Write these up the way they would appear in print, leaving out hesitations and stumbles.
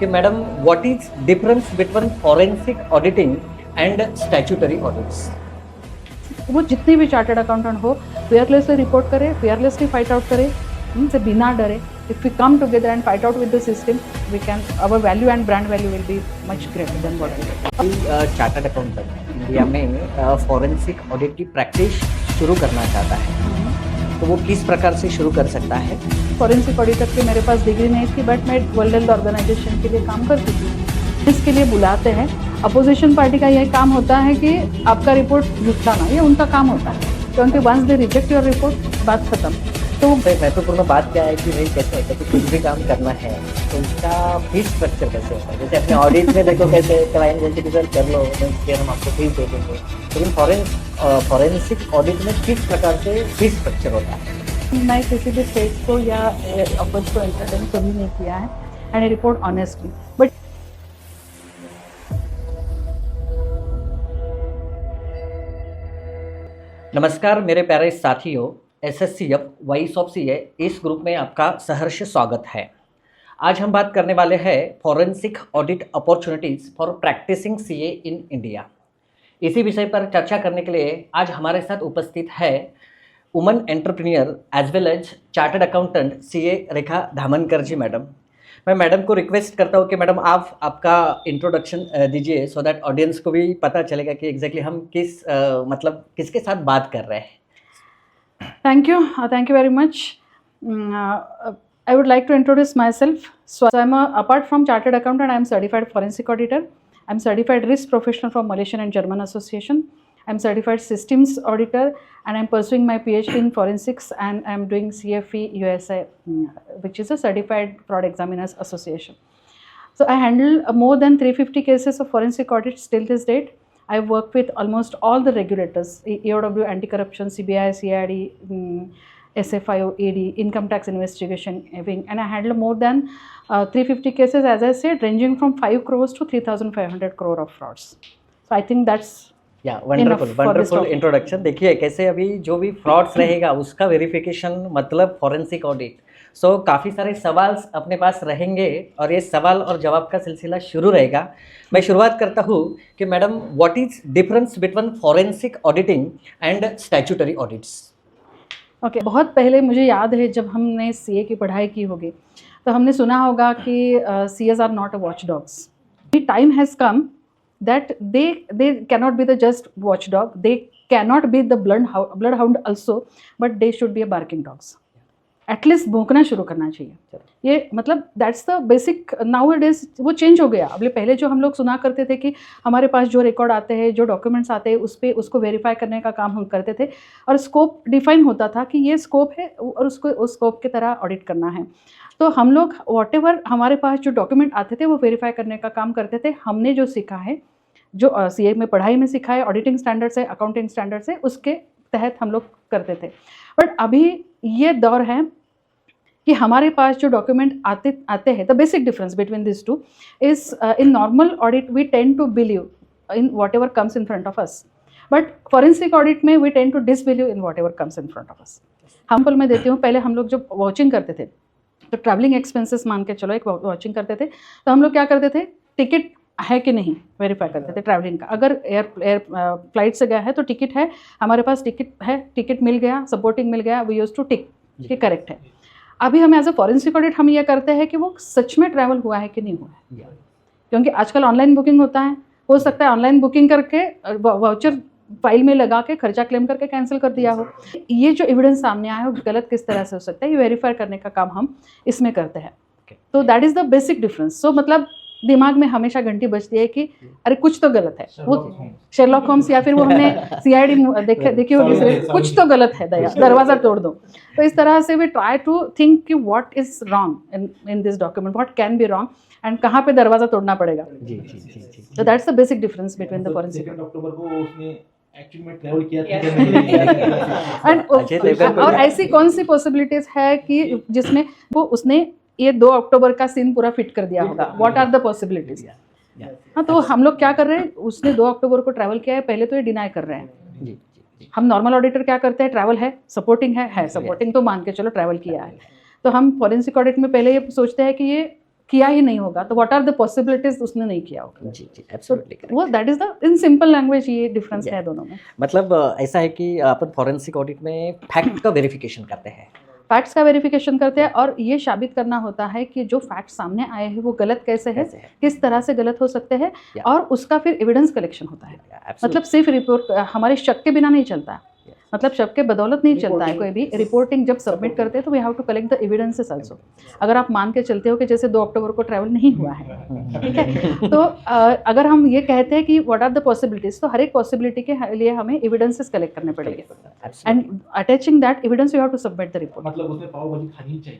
कि madam what is difference between forensic auditing and statutory audits. वो जितने भी चार्टर्ड अकाउंटेंट हो फेयरलेसली रिपोर्ट करे, फेयरलेसली फाइट आउट करे, से बिना डरे. If we come together and fight out with the system, we can, our value and brand value will be much greater than what it is. Chartered accountant India में forensic audit की practice शुरू करना चाहता है तो वो किस प्रकार से शुरू कर सकता है? फॉरेंसिक ऑडिटर की मेरे पास डिग्री नहीं थी, बट मैं वर्ल्ड हेल्थ ऑर्गेनाइजेशन के लिए काम करती थी. इसके लिए बुलाते हैं. अपोजिशन पार्टी का यही काम होता है कि आपका रिपोर्ट झुटलाना, ये उनका काम होता है, क्योंकि once they reject your report, बात खत्म. तो महत्वपूर्ण बात क्या है कि नहीं, कैसे होता है कि कुछ भी काम करना है तो उसका फीस स्ट्रक्चर कैसे होता है? जैसे अपने ऑडिट में देखो कैसे क्लाइंट जैसे कि सर कर लो, फिर हम आपको फीस दे देंगे, लेकिन फॉरेंसिक ऑडिट में किस प्रकार से फीस स्ट्रक्चर होता है? मैं किसी भी स्टेट को या अपोज को एंटरटेन कभी नहीं किया है, and I report honestly. But नमस्कार मेरे प्यारे साथियों, SSCF वॉइस ऑफ सीए इस ग्रुप में आपका सहर्ष स्वागत है. आज हम बात करने वाले हैं forensic audit opportunities for practising CA in India. इसी विषय पर चर्चा करने के लिए आज हमारे साथ उपस्थित है woman entrepreneur as well as chartered accountant CA Rekha Dhamankar ji madam. मैं मैडम को रिक्वेस्ट करता हूँ कि मैडम आप आपका इंट्रोडक्शन दीजिए सो दैट ऑडियंस को भी पता चलेगा कि एग्जैक्टली हम किसके साथ बात कर रहे हैं. thank you very much. I would like to introduce myself. So I'm apart from chartered accountant, I am certified forensic auditor. I'm certified risk professional from Malaysian and German Association. I'm certified systems auditor, and I'm pursuing my PhD in forensics, and I'm doing CFE USA, which is a certified fraud examiners association. So I handle more than 350 cases of forensic audits till this date. I work with almost all the regulators, EOW, anti-corruption, CBI, CID, SFIO, ED, income tax investigation, and I handle more than 350 cases, as I said, ranging from 5 crores to 3,500 crore of frauds. So I think that's wonderful introduction. देखिए कैसे अभी जो भी frauds रहेगा उसका verification मतलब forensic audit. सो काफ़ी सारे सवाल अपने पास रहेंगे और ये सवाल और जवाब का सिलसिला शुरू रहेगा. मैं शुरुआत करता हूँ कि madam what is difference between forensic auditing and statutory audits? Okay. बहुत पहले मुझे याद है जब हमने सीए की पढ़ाई की होगी तो हमने सुना होगा कि CS are not a watch dogs. Time has come that they cannot be the just watchdog, they cannot be the bloodhound also, but they should be a barking dogs. At least भौंकना शुरू करना चाहिए. ये मतलब that's the basic. nowadays वो change हो गया. अगले पहले जो हम लोग सुना करते थे कि हमारे पास जो रिकॉर्ड आते हैं, जो डॉक्यूमेंट्स आते हैं, उस पर उसको वेरीफाई करने का काम हम करते थे और स्कोप डिफाइन होता था कि ये स्कोप है और उसको उस स्कोप की तरह ऑडिट करना है. तो हम लोग वॉटेवर हमारे पास जो डॉक्यूमेंट आते थे वो वेरीफाई करने का काम करते थे. हमने जो सीखा है, जो सीए में पढ़ाई में सीखा है, ऑडिटिंग स्टैंडर्ड्स है, अकाउंटिंग स्टैंडर्ड्स है, उसके तहत हम लोग करते थे. बट अभी ये दौर है कि हमारे पास जो डॉक्यूमेंट आते हैं, the basic difference between this two is in normal audit we tend to believe in whatever comes in front of us, but forensic audit में we tend to disbelieve in whatever comes in front of us. Example मैं देती हूँ. पहले हम लोग जब watching करते थे तो ट्रैवलिंग एक्सपेंसेस मान के चलो एक वॉचिंग करते थे, तो हम लोग क्या करते थे, टिकट है कि नहीं वेरीफाई करते थे ट्रैवलिंग का. अगर एयर फ्लाइट से गया है तो टिकट है, हमारे पास टिकट है, टिकट मिल गया, सपोर्टिंग मिल गया, वी यूज टू टिक कि करेक्ट है. अभी हम एज अ फॉरेंसिक ऑडिट हम ये करते हैं कि वो सच में ट्रैवल हुआ है कि नहीं हुआ है, क्योंकि आजकल ऑनलाइन बुकिंग होता है. हो सकता है ऑनलाइन बुकिंग करके वाउचर फाइल में लगा के खर्चा क्लेम करके कैंसिल कर दिया हो. ये जो एविडेंस सामने आया है वो गलत किस तरह से हो सकता है, ये वेरीफाई करने का काम हम इसमें करते हैं. तो that is the basic difference. So मतलब दिमाग में हमेशा घंटी बजती है कि अरे कुछ तो गलत है. वो शेरलॉक होम्स या फिर वो हमने सीआईडी देखी होगी, कुछ तो गलत है, दरवाज़ा तोड़ दो. तो इस तरह से वी ट्राई टू थिंक कि what is wrong in this document, what can be wrong and कहाँ पे दरवाज़ा तोड़ना पड़ेगा. तो that's the basic difference between the forensic. Actually में ट्रैवल किया था और ऐसी कौन सी पॉसिबिलिटीज है कि जिसमें वो उसने ये 2 अक्टूबर का सीन पूरा फिट कर दिया होगा. What are the possibilities? हाँ, तो हम लोग क्या कर रहे हैं, उसने 2 अक्टूबर को ट्रैवल किया है, पहले तो ये डिनाई कर रहे हैं. हम नॉर्मल ऑडिटर क्या करते हैं, ट्रैवल है, सपोर्टिंग है, सपोर्टिंग तो मान के चलो ट्रैवल किया है. तो हम फॉरेंसिक ऑडिट में पहले ये सोचते हैं कि ये किया ही नहीं होगा तो व्हाट आर द पॉसिबिलिटीज उसने नहीं किया होगा। जी जी एब्सोल्युटली करेक्ट। वो that is the in simple language ये डिफरेंस Yeah. है दोनों में। मतलब ऐसा है कि अपन फॉरेंसिक ऑडिट में फैक्ट का वेरिफिकेशन करते हैं। फैक्ट्स का वेरिफिकेशन करते हैं और ये साबित करना होता है कि जो फैक्ट्स सामने आए हैं वो गलत कैसे है, कैसे है? किस तरह से गलत हो सकते हैं Yeah. और उसका फिर एविडेंस कलेक्शन होता है। Absolutely. मतलब सिर्फ रिपोर्ट हमारे शक के बिना नहीं चलता है, Yes. मतलब शक के बदौलत नहीं चलता है Reporting. कोई भी। रिपोर्टिंग जब सबमिट करते हैं तो we have to collect the evidences also. अगर आप मान के चलते हो कि जैसे 2 अक्टूबर को ट्रैवल नहीं हुआ है, ठीक है, तो अगर हम ये कहते हैं कि व्हाट आर द पॉसिबिलिटीज, तो हर एक पॉसिबिलिटी के लिए हमें एविडेंसेस कलेक्ट करने पड़ेंगे Absolutely. And attaching that evidence you have to submit the report. मतलब उसने पाव भाजी खानी ही चाहिए।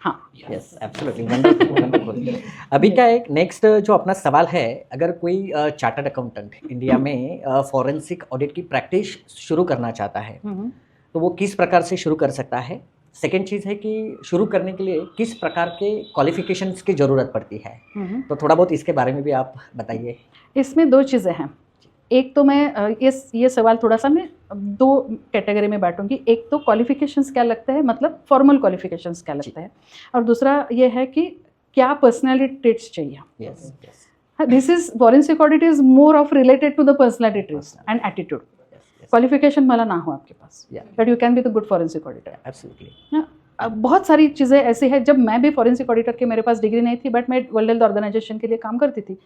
हाँ, यस एब्सोल्युटली वंडरफुल वंडरफुल। अभी क्या है नेक्स्ट जो अपना सवाल है, अगर कोई चार्टर्ड अकाउंटेंट इंडिया में फॉरेंसिक ऑडिट की प्रैक्टिस शुरू करना चाहता है तो वो किस प्रकार से शुरू कर सकता है? सेकेंड चीज़ है कि शुरू करने के लिए किस प्रकार के क्वालिफिकेशंस की ज़रूरत पड़ती है, तो थोड़ा बहुत इसके बारे में भी आप बताइए। इसमें 2 चीज़ें हैं। एक तो मैं ये सवाल थोड़ा सा मैं 2 कैटेगरी में बांटूंगी। एक तो क्वालिफिकेशंस क्या लगता है, मतलब फॉर्मल क्वालिफिकेशंस क्या लगता है, और दूसरा ये है कि क्या पर्सनैलिटी ट्रेट्स चाहिए। Yes yes this is forensic audit is more of related to the personality traits and attitude. Qualification वाला ना हो आपके पास, Yeah. But you can be the good forensic auditor. Absolutely. बहुत सारी चीज़ें ऐसी है, जब मैं भी फॉरेंसिक ऑडिटर के मेरे पास डिग्री नहीं थी बट मैं वर्ल्ड हेल्थ ऑर्गेनाइजेशन के लिए काम करती थी।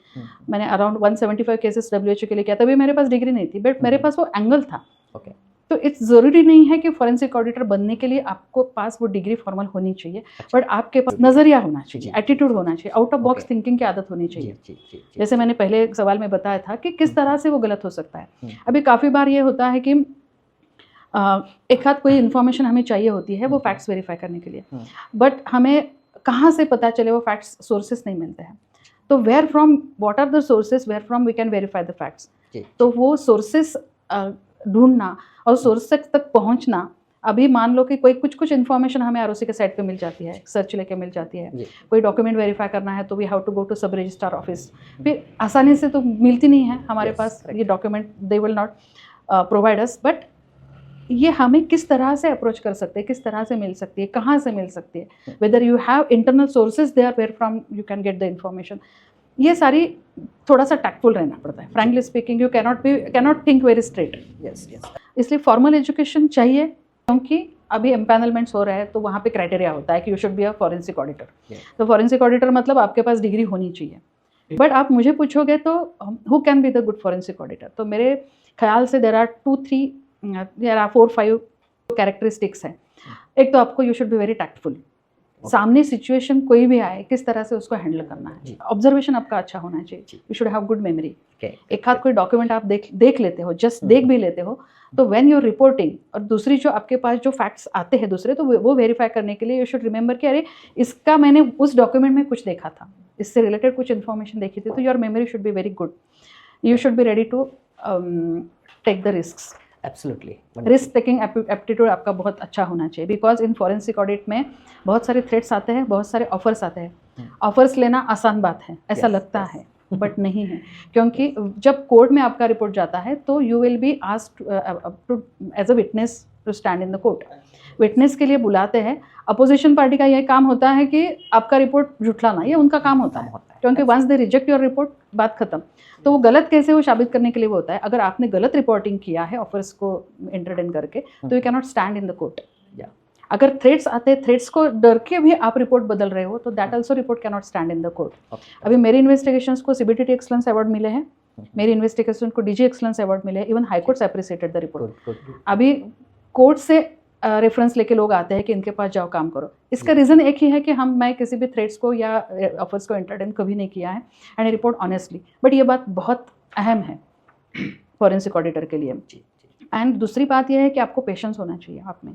मैंने अराउंड 175 केसेस WHO के लिए किया, तभी मेरे पास डिग्री नहीं थी बट मेरे पास वो एंगल था। ओके तो इट्स ज़रूरी नहीं है कि फॉरेंसिक ऑडिटर बनने के लिए आपको पास वो डिग्री फॉर्मल होनी चाहिए, बट आपके पास नज़रिया होना चाहिए, एटीट्यूड होना चाहिए, out of box Okay. Thinking की आदत होनी जी चाहिए। जी जी जी। जैसे मैंने पहले एक सवाल में बताया था कि किस तरह से वो गलत हो सकता है। अभी काफ़ी बार ये होता है कि एक हाथ कोई इन्फॉर्मेशन हमें चाहिए होती है वो फैक्ट्स वेरीफाई करने के लिए, बट हमें कहाँ से पता चले वो फैक्ट्स, सोर्सेस नहीं मिलते हैं। तो where from, what are the sources where from we can verify the facts. जी। तो वो सोर्सेस ढूंढना और सोर्सेस तक पहुंचना, अभी मान लो कि कोई कुछ इन्फॉर्मेशन हमें आरओसी के साइट पे मिल जाती है, सर्च लेके मिल जाती है, जी। कोई डॉक्यूमेंट वेरीफाई करना है तो we have to go to sub registrar office. फिर आसानी से तो मिलती नहीं है हमारे Yes, पास correct. ये document, they will not provide us, but ये हमें किस तरह से अप्रोच कर सकते हैं, किस तरह से मिल सकती है, कहाँ से मिल सकती है, whether you have internal sources there where from you can get the information. ये सारी थोड़ा सा टैक्टफुल रहना पड़ता है। Frankly speaking you cannot think very straight. Yes yes इसलिए फॉर्मल एजुकेशन चाहिए, क्योंकि अभी एम्पैनलमेंट्स हो रहा है तो वहाँ पे क्राइटेरिया होता है कि you should be a forensic auditor. तो फॉरेंसिक ऑडिटर मतलब आपके पास डिग्री होनी चाहिए। बट आप मुझे पूछोगे तो who can be the good forensic auditor, तो मेरे ख्याल से देर आर 4-5 कैरेक्टरिस्टिक्स हैं। एक तो आपको you should be very tactful, सामने सिचुएशन कोई भी आए किस तरह से उसको हैंडल करना है। ऑब्जर्वेशन आपका अच्छा होना चाहिए, you should have good memory. एक हाथ कोई डॉक्यूमेंट आप देख लेते हो, जस्ट देख भी लेते हो, तो व्हेन यू आर रिपोर्टिंग, और दूसरी जो आपके पास जो फैक्ट्स आते हैं दूसरे, तो वो वेरीफाई करने के लिए यू शुड रिमेंबर कि अरे इसका मैंने उस डॉक्यूमेंट में कुछ देखा था, इससे रिलेटेड कुछ इन्फॉर्मेशन देखी थी। तो your memory should be very good, you should be ready to take the risk. Absolutely risk taking aptitude आपका बहुत अच्छा होना चाहिए, बिकॉज इन फॉरेंसिक ऑडिट में बहुत सारे थ्रेट्स आते हैं, बहुत सारे ऑफर्स आते हैं। ऑफर्स लेना आसान बात है ऐसा Yes, लगता yes. है, बट नहीं है, क्योंकि जब कोर्ट में आपका रिपोर्ट जाता है तो you will be asked to as a witness to stand in the court. Witness के लिए बुलाते हैं, अपोजिशन पार्टी का यह काम होता है कि आपका रिपोर्ट झुठलाना, ये उनका काम होता है, क्योंकि once they reject your report बात खत्म। तो वो गलत कैसे वो साबित करने के लिए वो होता है, अगर आपने गलत रिपोर्टिंग किया है ऑफर्स को एंटर्ड इन करके, तो you can not stand in the court. अगर थ्रेट्स आते हैं, थ्रेट्स को डर के भी आप रिपोर्ट बदल रहे हो, तो that also report can not stand in the court. अभी मेरी इन्वेस्टिगेशंस को CBDT एक्सलेंस अवार्ड मिले हैं, मेरी इन्वेस्टिगेशन को DG एक्सलेंस अवार्ड मिले हैं, even high courts appreciated the report. अभी कोर्ट से रेफरेंस लेके लोग आते हैं कि इनके पास जाओ काम करो। इसका रीज़न एक ही है कि मैं किसी भी थ्रेट्स को या ऑफर्स को एंटरटेन कभी नहीं किया है, एंड रिपोर्ट ऑनेस्टली। बट ये बात बहुत अहम है फॉरेंसिक ऑडिटर के लिए। एंड दूसरी बात यह है कि आपको पेशेंस होना चाहिए आप में।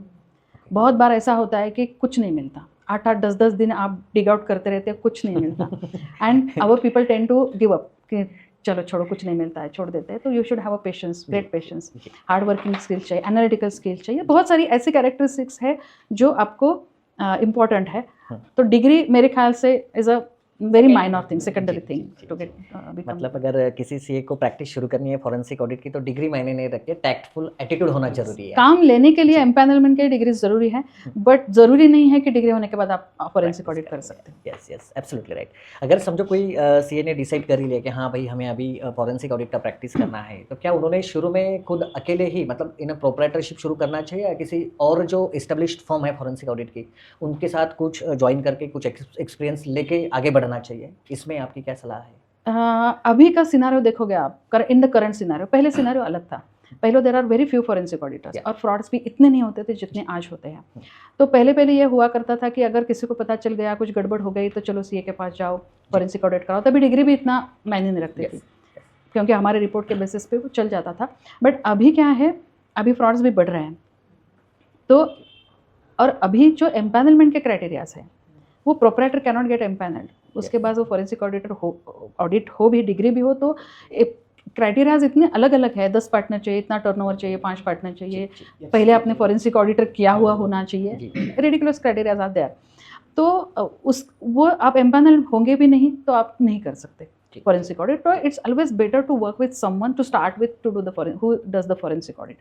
बहुत बार ऐसा होता है कि कुछ नहीं मिलता, 8-8 10-10 दिन आप डिग आउट करते रहते हैं, कुछ नहीं मिलता, and our people tend to give up कि चलो छोड़ो, कुछ नहीं मिलता है, छोड़ देते हैं। तो you should have a patience, great patience, hard working skill चाहिए, एनालिटिकल स्किल चाहिए, बहुत सारी ऐसी कैरेक्टरिस्टिक्स है जो आपको इम्पॉर्टेंट है। तो डिग्री मेरे ख्याल से is a very minor thing, secondary thing to get मतलब अगर किसी सीए को प्रैक्टिस शुरू करनी है फॉरेंसिक ऑडिट की तो डिग्री मायने नहीं रखते, टैक्टफुल एटीट्यूड होना जरूरी है। काम लेने के लिए एम्पैनलमेंट की डिग्री जरूरी है, बट जरूरी नहीं है कि डिग्री होने के बाद आप फॉरेंसिक ऑडिट कर सकते हैं। Yes yes absolutely right. अगर समझो कोई सीए ने डिसाइड कर ही लिया कि हाँ भाई हमें अभी फॉरेंसिक ऑडिट का प्रैक्टिस करना है, तो क्या उन्होंने शुरू में खुद अकेले ही मतलब इन प्रोप्राइटरशिप शुरू करना चाहिए या किसी और जो एस्टेब्लिश्ड फर्म है फॉरेंसिक ऑडिट की उनके साथ कुछ ज्वाइन करके कुछ एक्सपीरियंस लेके आगे बढ़ना चाहिए? इसमें आपकी क्या सलाह है? अभी का सिनारियो देखोगे आप, इन द करंट सिनारियो, पहले सिनारियो अलग था। पहले there are very few forensic auditors और फ्रॉड्स भी इतने नहीं होते थे जितने आज होते हैं। तो पहले ये हुआ करता था कि अगर किसी को पता चल गया कुछ गड़बड़ हो गई तो चलो सीए के पास जाओ, फॉरेंसिक ऑडिट कराओ। तभी डिग्री भी इतना मायने नहीं रखती थी क्योंकि हमारे रिपोर्ट के बेसिस पे वो चल जाता था। बट अभी क्या है, अभी फ्रॉड्स भी बढ़ रहे हैं। तो और अभी जो एम्पैनलमेंट के क्राइटेरियाज हैं वो proprietor can not gate empanelled, उसके बाद वो फॉरेंसिक ऑडिट हो भी, डिग्री भी हो, तो क्राइटेरियाज इतने अलग अलग है। 10 पार्टनर चाहिए, इतना टर्नओवर चाहिए, 5 पार्टनर चाहिए, पहले आपने फॉरेंसिक ऑडिटर किया हुआ होना चाहिए, रेडिकुलस क्राइटेरियाज आर देयर। तो वो आप एम्पैनल होंगे भी नहीं तो आप नहीं कर सकते फॉरेंसिक ऑडिट। तो it's always better to work with someone to start with to do the who does the forensic audit.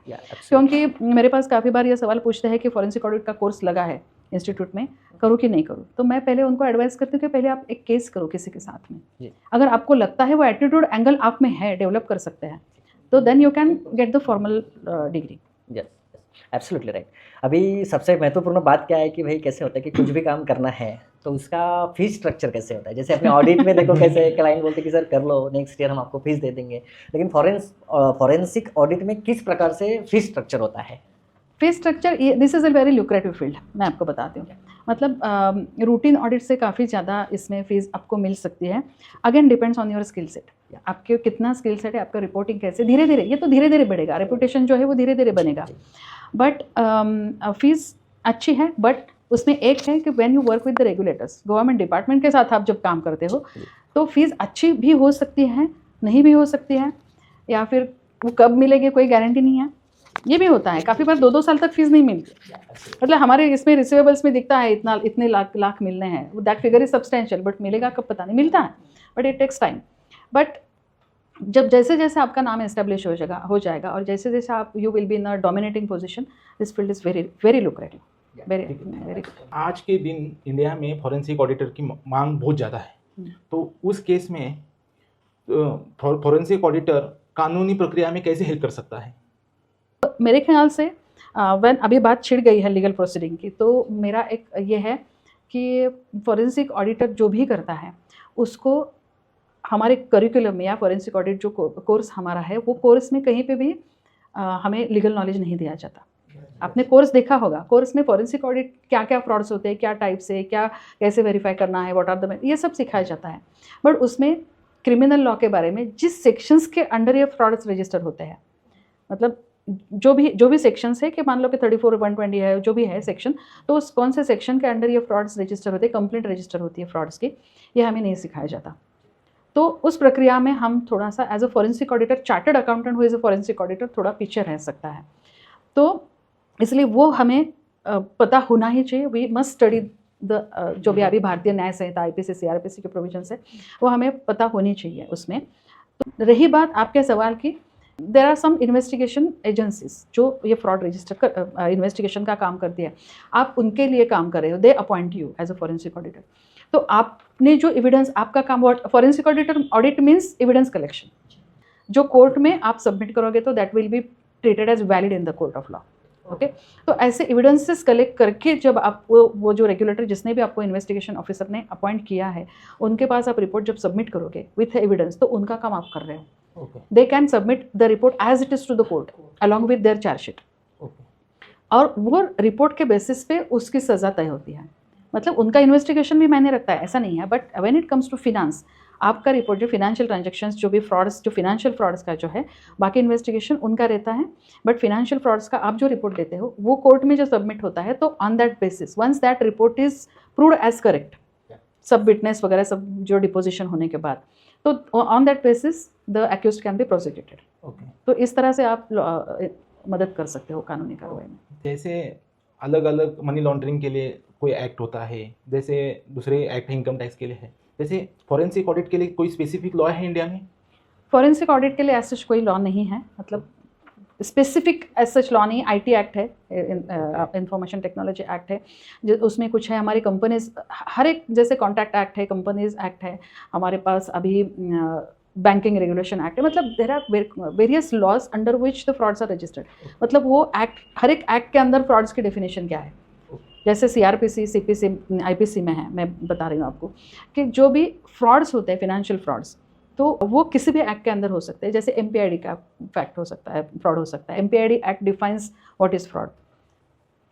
क्योंकि मेरे पास काफ़ी बार ये सवाल पूछते हैं कि फॉरेंसिक ऑडिट का कोर्स लगा है इंस्टीट्यूट में, करूँ कि नहीं करूँ। तो मैं पहले उनको एडवाइस करती हूँ कि पहले आप एक केस करो किसी के साथ में। अगर आपको लगता है वो एटीट्यूड एंगल आप में है, डेवलप कर सकते हैं, तो then you can get the formal degree. Yes absolutely right. अभी सबसे महत्वपूर्ण बात क्या है कि भाई कैसे होता है कि कुछ भी काम करना है तो उसका फीस स्ट्रक्चर कैसे होता है। जैसे अपने ऑडिट में देखो कैसे क्लाइंट बोलते हैं कि सर कर लो, नेक्स्ट ईयर हम आपको फीस दे देंगे, लेकिन फॉरेंसिक ऑडिट में किस प्रकार से फीस स्ट्रक्चर होता है? Fees structure, this is a very lucrative field, मैं आपको बताती हूँ। मतलब रूटीन ऑडिट से काफ़ी ज़्यादा इसमें फीस आपको मिल सकती है। Again depends on your skill set, आपके कितना स्किल सेट है, आपका रिपोर्टिंग कैसे, धीरे धीरे ये तो धीरे धीरे बढ़ेगा, रेपुटेशन जो है वो धीरे धीरे बनेगा। बट फीस अच्छी है, बट उसमें एक है कि when you work with the regulators, government department के साथ आप जब काम करते हो तो फीस अच्छी भी हो सकती है, नहीं भी हो सकती है, या फिर वो कब मिलेगी कोई गारंटी नहीं है। ये भी होता है, काफ़ी बार 2-2 साल तक फीस नहीं मिलती। मतलब हमारे इसमें रिसीवेबल्स में दिखता है इतने लाख मिलने हैं, that figure is substantial, but मिलेगा कब पता नहीं, मिलता है but it takes time. But जब जैसे जैसे आपका नाम एस्टेब्लिश हो जाएगा और जैसे जैसे आप you will be in a dominating position, this field is very very lucrative, very. आज के दिन इंडिया में फॉरेंसिक ऑडिटर की मांग बहुत ज़्यादा है। तो उस केस में फॉरेंसिक ऑडिटर कानूनी प्रक्रिया में कैसे हेल्प कर सकता है? मेरे ख्याल से व्हेन अभी बात छिड़ गई है लीगल प्रोसीडिंग की, तो मेरा एक ये है कि फॉरेंसिक ऑडिटर जो भी करता है उसको हमारे करिकुलम में या फॉरेंसिक ऑडिट जो कोर्स हमारा है वो कोर्स में कहीं पे भी हमें लीगल नॉलेज नहीं दिया जाता। आपने कोर्स देखा होगा, कोर्स में फॉरेंसिक ऑडिट क्या क्या फ्रॉड्स होते हैं, क्या टाइप से, क्या कैसे वेरीफाई करना है, व्हाट आर द, ये सब सिखाया जाता है। बट उसमें क्रिमिनल लॉ के बारे में जिस सेक्शंस के अंडर ये फ्रॉड्स रजिस्टर होते हैं, मतलब जो भी सेक्शंस है कि मान लो कि 34 120 है, जो भी है सेक्शन, तो उस कौन से सेक्शन के अंडर ये फ्रॉड्स रजिस्टर होते हैं, कंप्लेंट रजिस्टर होती है फ्रॉड्स की, ये हमें नहीं सिखाया जाता। तो उस प्रक्रिया में हम थोड़ा सा as a forensic auditor, chartered accountant हुए एज अ फॉरेंसिक ऑडिटर थोड़ा पीछे रह सकता है। तो इसलिए वो हमें पता होना ही चाहिए। वी मस्ट स्टडी द जो भी अभी भारतीय न्याय संहिता IPC CRPC के प्रोविजंस है वो हमें पता होनी चाहिए उसमें। तो रही बात आपके सवाल की, there are some investigation agencies जो ये फ्रॉड रजिस्टर कर इन्वेस्टिगेशन का काम करती है, आप उनके लिए काम कर रहे हो, they appoint you as a forensic auditor. तो आपने जो एविडेंस, आपका काम forensic auditor, audit means evidence collection, जो कोर्ट में आप सबमिट करोगे तो that will be treated as valid in the court of law. Okay, तो ऐसे एविडेंसेस कलेक्ट करके जब आप वो जो रेगुलेटर जिसने भी आपको इन्वेस्टिगेशन ऑफिसर ने अपॉइंट किया है उनके पास आप रिपोर्ट जब सबमिट करोगे विथ एविडेंस, तो उनका काम आप कर रहे हो। They can submit the report as it is to the court along with their chargesheet, और वो रिपोर्ट के बेसिस पे उसकी सज़ा तय होती है। मतलब उनका इन्वेस्टिगेशन भी मायने रखता है, ऐसा नहीं है। But when it comes to finance, आपका रिपोर्ट जो फिनेंशियल ट्रांजैक्शंस, जो भी फ्रॉड्स, जो फिनेंशियल फ्रॉड्स का जो है, बाकी इन्वेस्टिगेशन उनका रहता है, बट फिनेंशियल फ्रॉड्स का आप जो रिपोर्ट देते हो वो कोर्ट में जो सबमिट होता है, तो on that basis once that report is proved as correct, सब विटनेस वगैरह सब जो डिपोजिशन होने के बाद, तो on that basis the accused can be prosecuted. तो इस तरह से आप मदद कर सकते हो कानूनी कार्रवाई में। जैसे अलग अलग मनी लॉन्ड्रिंग के लिए कोई एक्ट होता है, जैसे दूसरे एक्ट इनकम टैक्स के लिए है, जैसे फॉरेंसिक ऑडिट के लिए कोई स्पेसिफिक लॉ है इंडिया में? फॉरेंसिक ऑडिट के लिए ऐसा कोई लॉ नहीं है, मतलब स्पेसिफिक एज सच लॉ नहीं। आईटी एक्ट है, इंफॉर्मेशन टेक्नोलॉजी एक्ट है, जो उसमें कुछ है। हमारी कंपनीज हर एक, जैसे कॉन्ट्रैक्ट एक्ट है, कंपनीज एक्ट है हमारे पास, अभी बैंकिंग रेगुलेशन एक्ट है। मतलब there are various laws under which the frauds are registered. मतलब वो एक्ट, हर एक एक्ट के अंदर फ्रॉड्स की डेफिनेशन क्या है। जैसे सीआरपीसी, सीपीसी, आईपीसी में है, मैं बता रही हूँ आपको कि जो भी फ्रॉड्स होते हैं, फिनेंशियल फ्रॉड्स, तो वो किसी भी एक्ट के अंदर हो सकते हैं। जैसे एमपीआईडी का फैक्ट हो सकता है, फ्रॉड हो सकता है। MPID act defines what is fraud.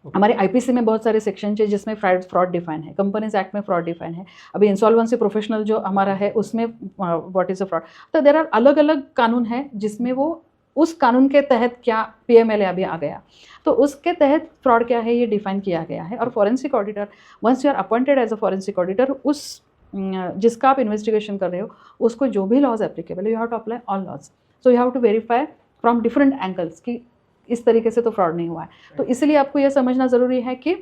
हमारे आईपीसी में बहुत सारे सेक्शन है जिसमें फ्रॉड डिफाइन है। कंपनीज एक्ट में फ्रॉड डिफाइन है। अभी इंसॉल्वेंसी प्रोफेशनल जो हमारा है उसमें व्हाट इज़ अ फ्रॉड। तो देर आर अलग अलग कानून है जिसमें वो उस कानून के तहत क्या पीएमएलए अभी आ गया, तो उसके तहत फ्रॉड क्या है ये डिफाइन किया गया है। और forensic auditor, once you are appointed as a forensic auditor, उस जिसका आप इन्वेस्टिगेशन कर रहे हो उसको जो भी laws applicable, you have to apply all laws. So you have to verify from different angles कि इस तरीके से तो फ्रॉड नहीं हुआ है। तो इसलिए आपको यह समझना ज़रूरी है कि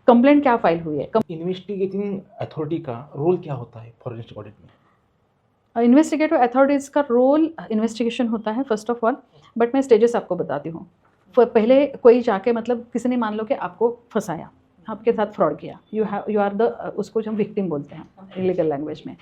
कंप्लेंट क्या फाइल हुई है। इन्वेस्टिगेटिंग अथॉरिटी का रोल क्या होता है फॉरेंसिक ऑडिट में? इन्वेस्टिगेटिव अथॉरिटीज़ का रोल इन्वेस्टिगेशन होता है फर्स्ट ऑफ ऑल, बट मैं स्टेजेस आपको बताती हूँ। पहले कोई जाके, मतलब किसी ने मान लो कि आपको फंसाया, आपके साथ फ्रॉड किया, यू आर द, उसको जो हम विक्टिम बोलते हैं लीगल लैंग्वेज में।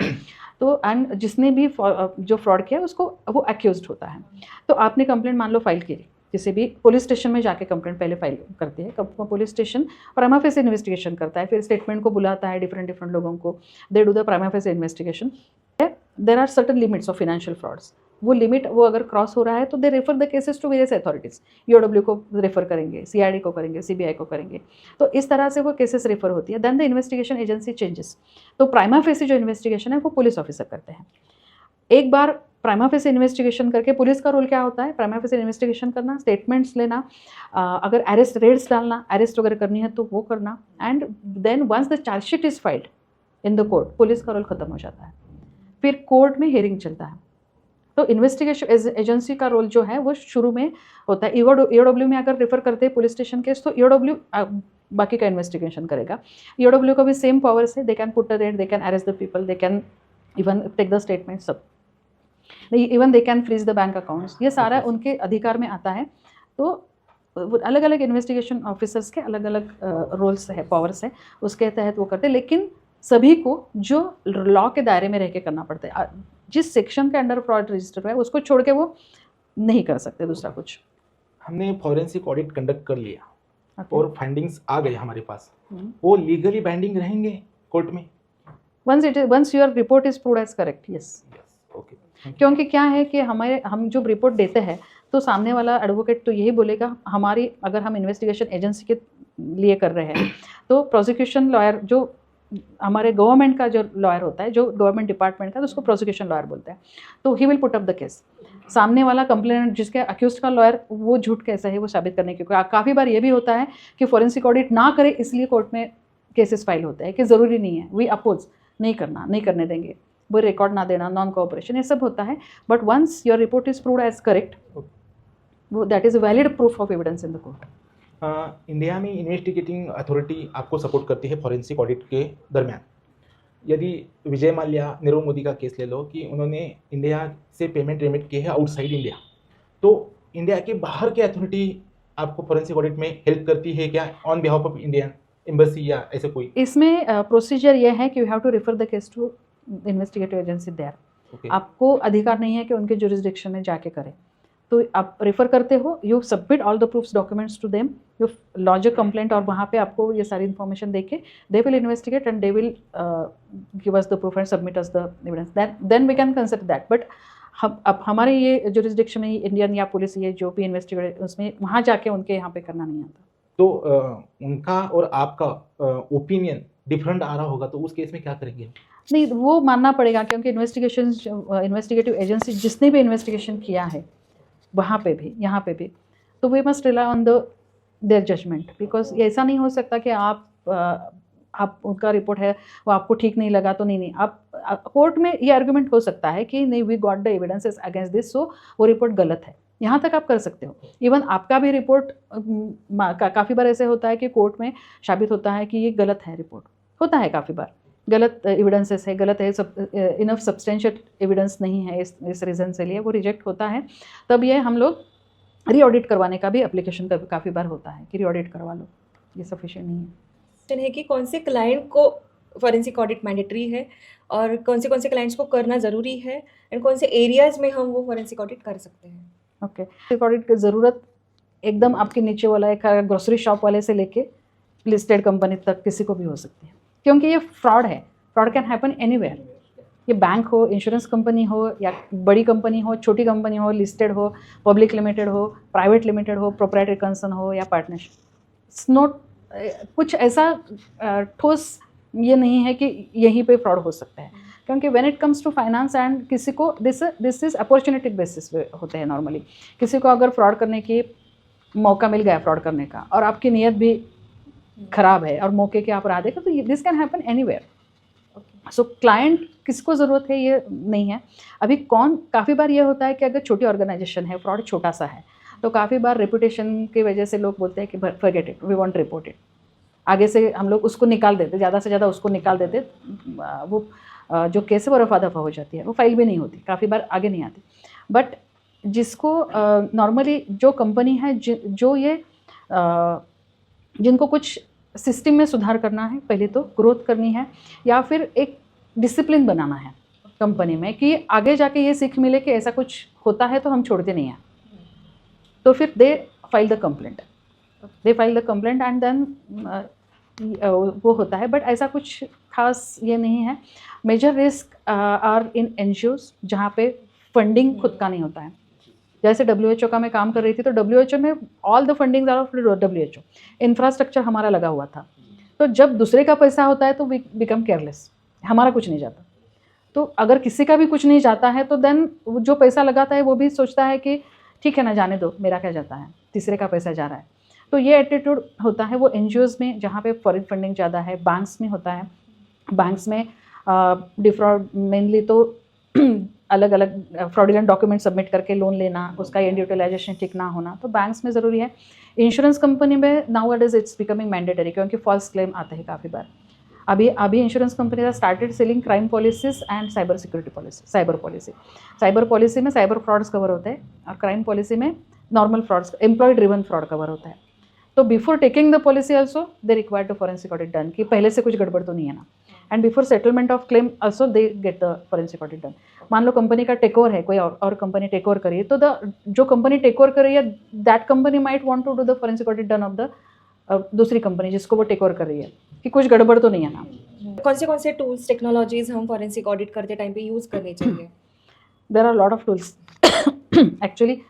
तो एंड जिसने भी जो फ्रॉड किया उसको वो एक्यूज्ड होता है। तो आपने कंप्लेंट मान लो फाइल की, किसी भी पुलिस स्टेशन में जाके कंप्लेंट पहले फाइल करती है police station, prima facie investigation करता है, फिर स्टेटमेंट को बुलाता है डिफरेंट लोगों को, they do the prima facie investigation. There are certain limits of financial frauds. वो लिमिट वो अगर क्रॉस हो रहा है तो they refer the cases to various authorities. EOW को रेफर करेंगे, सीआईडी को करेंगे, सीबीआई को करेंगे। तो इस तरह से वो केसेस रेफर होती है। Then the investigation agency changes. तो प्राइमा फेसी जो इन्वेस्टिगेशन है वो पुलिस ऑफिसर करते हैं। एक बार प्राइमा फेसी इन्वेस्टिगेशन करके, पुलिस का रोल क्या होता है, प्राइमा फेसी इन्वेस्टिगेशन करना, स्टेटमेंट्स लेना, अगर अरेस्ट रेड्स डालना, अरेस्ट वगैरह करनी है तो वो करना। And then once the chargesheet is filed in the court, police का रोल खत्म हो जाता है, फिर कोर्ट में हियरिंग चलता है। तो इन्वेस्टिगेशन एजेंसी का रोल जो है वो शुरू में होता है। ईओडब्ल्यू में अगर रेफर करते हैं पुलिस स्टेशन केस, तो ईओडब्ल्यू बाकी का इन्वेस्टिगेशन करेगा। ईओडब्ल्यू का भी सेम पावर्स है, they can put the raid, they can arrest the people, they can even take the statement, सब, even they can freeze the bank accounts. ये सारा उनके अधिकार में आता है। तो अलग अलग इन्वेस्टिगेशन ऑफिसर्स के अलग अलग रोल्स है, पावर्स है, उसके तहत वो करते हैं। लेकिन सभी को जो लॉ के दायरे में रह के करना पड़ता है। जिस सेक्शन के अंडर फ्रॉड रजिस्टर हुआ है उसको छोड़ के वो नहीं कर सकते दूसरा कुछ। हमने फॉरेंसिक ऑडिट कंडक्ट कर लिया और फाइंडिंग्स आ गए हमारे पास, हम्म। वो लीगली बाइंडिंग रहेंगे कोर्ट में? Once your report is proved as correct, yes. Okay. क्योंकि क्या है कि हम जो रिपोर्ट देते हैं तो सामने वाला एडवोकेट तो यही बोलेगा, हमारी, अगर हम इन्वेस्टिगेशन एजेंसी के लिए कर रहे हैं तो प्रोसिक्यूशन लॉयर, जो हमारे गवर्नमेंट का जो लॉयर होता है, जो गवर्नमेंट डिपार्टमेंट का, तो उसको प्रोसिक्यूशन लॉयर बोलते हैं। तो he will put up the case. सामने वाला कंप्लेनेंट, जिसके अक्यूज का लॉयर, वो झूठ कैसा है वो साबित करने के। काफ़ी बार ये भी होता है कि फॉरेंसिक ऑडिट ना करे इसलिए कोर्ट में केसेस फाइल होते हैं कि ज़रूरी नहीं है, वी अपोज, नहीं करना, नहीं करने देंगे, वो रिकॉर्ड ना देना, नॉन कोऑपरेशन, ये सब होता है। But once your report is proved as correct, वो that is valid proof of evidence in the court. India में इन्वेस्टिगेटिंग अथॉरिटी आपको सपोर्ट करती है फॉरेंसिक ऑडिट के दरमियान। यदि विजय माल्या, नीरव मोदी का केस ले लो कि उन्होंने इंडिया से पेमेंट रेमिट किए हैं आउटसाइड इंडिया, तो इंडिया के बाहर के अथॉरिटी आपको फॉरेंसिक ऑडिट में हेल्प करती है क्या, on behalf of Indian embassy या ऐसे कोई? इसमें प्रोसीजर ये है कि you have to refer the case to investigative agency there. आपको अधिकार नहीं है कि उनके जुरिस्डिक्शन में जाके करें, तो आप रेफर करते हो, you submit all the proofs documents to them, you launch a complaint, और वहाँ पे आपको ये सारी इन्फॉर्मेशन देके they will investigate and they will give us the proof and submit us the evidence, then we can consider that. But अब हमारे ये जुरिस्डिक्शन में इंडियन या पुलिस, ये जो भी इन्वेस्टिगेट, उसमें वहाँ जाके उनके यहाँ पे करना नहीं आता। तो उनका और आपका ओपिनियन डिफरेंट आ रहा होगा, तो उस केस में क्या करेंगे? नहीं, वो मानना पड़ेगा, क्योंकि इन्वेस्टिगेटिव एजेंसी जिसने भी इन्वेस्टिगेशन किया है वहाँ पे भी, यहाँ पे भी, तो we must rely on their judgement. Because ऐसा नहीं हो सकता कि आप उनका रिपोर्ट है वो आपको ठीक नहीं लगा तो नहीं, आप कोर्ट में ये आर्गुमेंट हो सकता है कि नहीं, we got the evidences against this, so वो रिपोर्ट गलत है, यहाँ तक आप कर सकते हो। इवन आपका भी रिपोर्ट काफ़ी बार ऐसे होता है कि कोर्ट में साबित होता है कि ये गलत है, रिपोर्ट होता है काफ़ी बार, गलत एविडेंसेस है, गलत है, इनफ सब्सटेंशियल एविडेंस नहीं है, इस रीज़न से लिए वो रिजेक्ट होता है, तब ये हम लोग रीऑडिट करवाने का भी एप्लीकेशन काफ़ी बार होता है कि रीऑडिट करवा लो, ये सफिशिएंट नहीं है। क्वेश्चन है कि कौन से क्लाइंट को फॉरेंसिक ऑडिट मैंडेटरी है और कौन से क्लाइंट्स को करना ज़रूरी है एंड कौन से एरियाज़ में हम वो फॉरेंसिक ऑडिट कर सकते हैं। ओके, ऑडिट की ज़रूरत एकदम आपके नीचे वाला एक ग्रोसरी शॉप वाले से लेके लिस्टेड कंपनी तक किसी को भी हो सकती है, क्योंकि ये फ्रॉड है। फ्रॉड कैन हैपन एनीवेयर, ये बैंक हो, इंश्योरेंस कंपनी हो, या बड़ी कंपनी हो, छोटी कंपनी हो, लिस्टेड हो, पब्लिक लिमिटेड हो, प्राइवेट लिमिटेड हो, प्रोप्राइटरी कंसर्न हो या पार्टनरशिप। इट्स नॉट कुछ ऐसा ठोस ये नहीं है कि यहीं पे फ्रॉड हो सकता है, क्योंकि when it comes to finance and किसी को दिस इज अपॉर्चुनिटी बेसिस पे होते हैं नॉर्मली। किसी को अगर फ्रॉड करने की मौका मिल गया फ्रॉड करने का और आपकी नीयत भी खराब है और मौके के आप राह देखें, तो this can happen anywhere. So client किसको ज़रूरत है ये नहीं है। अभी काफ़ी बार ये होता है कि अगर छोटी ऑर्गेनाइजेशन है, फ्रॉड छोटा सा है, तो काफ़ी बार रेपुटेशन की वजह से लोग बोलते हैं कि forget it, we want report it. आगे से हम लोग उसको निकाल देते, ज़्यादा से ज़्यादा उसको निकाल देते, वो जो केस है वो रफा दफा हो जाती है, वो फाइल भी नहीं होती, काफ़ी बार आगे नहीं आती। बट जिसको नॉर्मली जो कंपनी है जो ये जिनको कुछ सिस्टम में सुधार करना है, पहले तो ग्रोथ करनी है, या फिर एक डिसिप्लिन बनाना है कंपनी में कि आगे जाके ये सीख मिले कि ऐसा कुछ होता है तो हम छोड़ते नहीं हैं, तो फिर they file the complaint and then वो होता है। बट ऐसा कुछ खास ये नहीं है। Major risk are in NGOs जहाँ पे फंडिंग खुद का नहीं होता है। जैसे WHO का मैं काम कर रही थी, तो WHO में all the fundings are of WHO, infrastructure हमारा लगा हुआ था। तो जब दूसरे का पैसा होता है तो वी बिकम केयरलेस, हमारा कुछ नहीं जाता। तो अगर किसी का भी कुछ नहीं जाता है तो देन जो पैसा लगाता है वो भी सोचता है कि ठीक है ना, जाने दो, मेरा क्या जाता है, तीसरे का पैसा जा रहा है। तो ये एटीट्यूड होता है वो एनजीओज़ में जहाँ पे फॉरेन फंडिंग ज़्यादा है, बैंक्स में होता है। बैंक्स में डिफ्रॉड मेनली तो अलग अलग फ्रॉडुलेंट डॉक्यूमेंट सबमिट करके लोन लेना, उसका एंड यूटिलाइजेशन ठीक ना होना, तो बैंक्स में ज़रूरी है। इंश्योरेंस कंपनी में now it is it's becoming mandatory, क्योंकि फॉल्स क्लेम आते हैं काफ़ी बार। अभी इंश्योरेंस कंपनी का started selling crime policies and cyber security policy, cyber policy में साइबर फ्रॉड्स कवर होते हैं और क्राइम पॉलिसी में normal frauds, employ driven fraud cover होता है। तो before taking the policy also they require to forensic audit done, कि पहले से कुछ गड़बड़ तो नहीं है ना। And before settlement of claim also they get the forensic audit done. मान लो कंपनी का टेक ओवर है, कोई और कंपनी टेक ओवर करी है, तो जो कंपनी टेक ओवर कर रही है that company might want to do the forensic audit done of the दूसरी कंपनी जिसको वो टेक ओवर कर रही है, कि कुछ गड़बड़ तो नहीं है ना। कौन से टूल्स टेक्नोलॉजीज हम फॉरेंसिक ऑडिट करते टाइम पे यूज़ करने चाहिए? There are a lot of tools. Actually,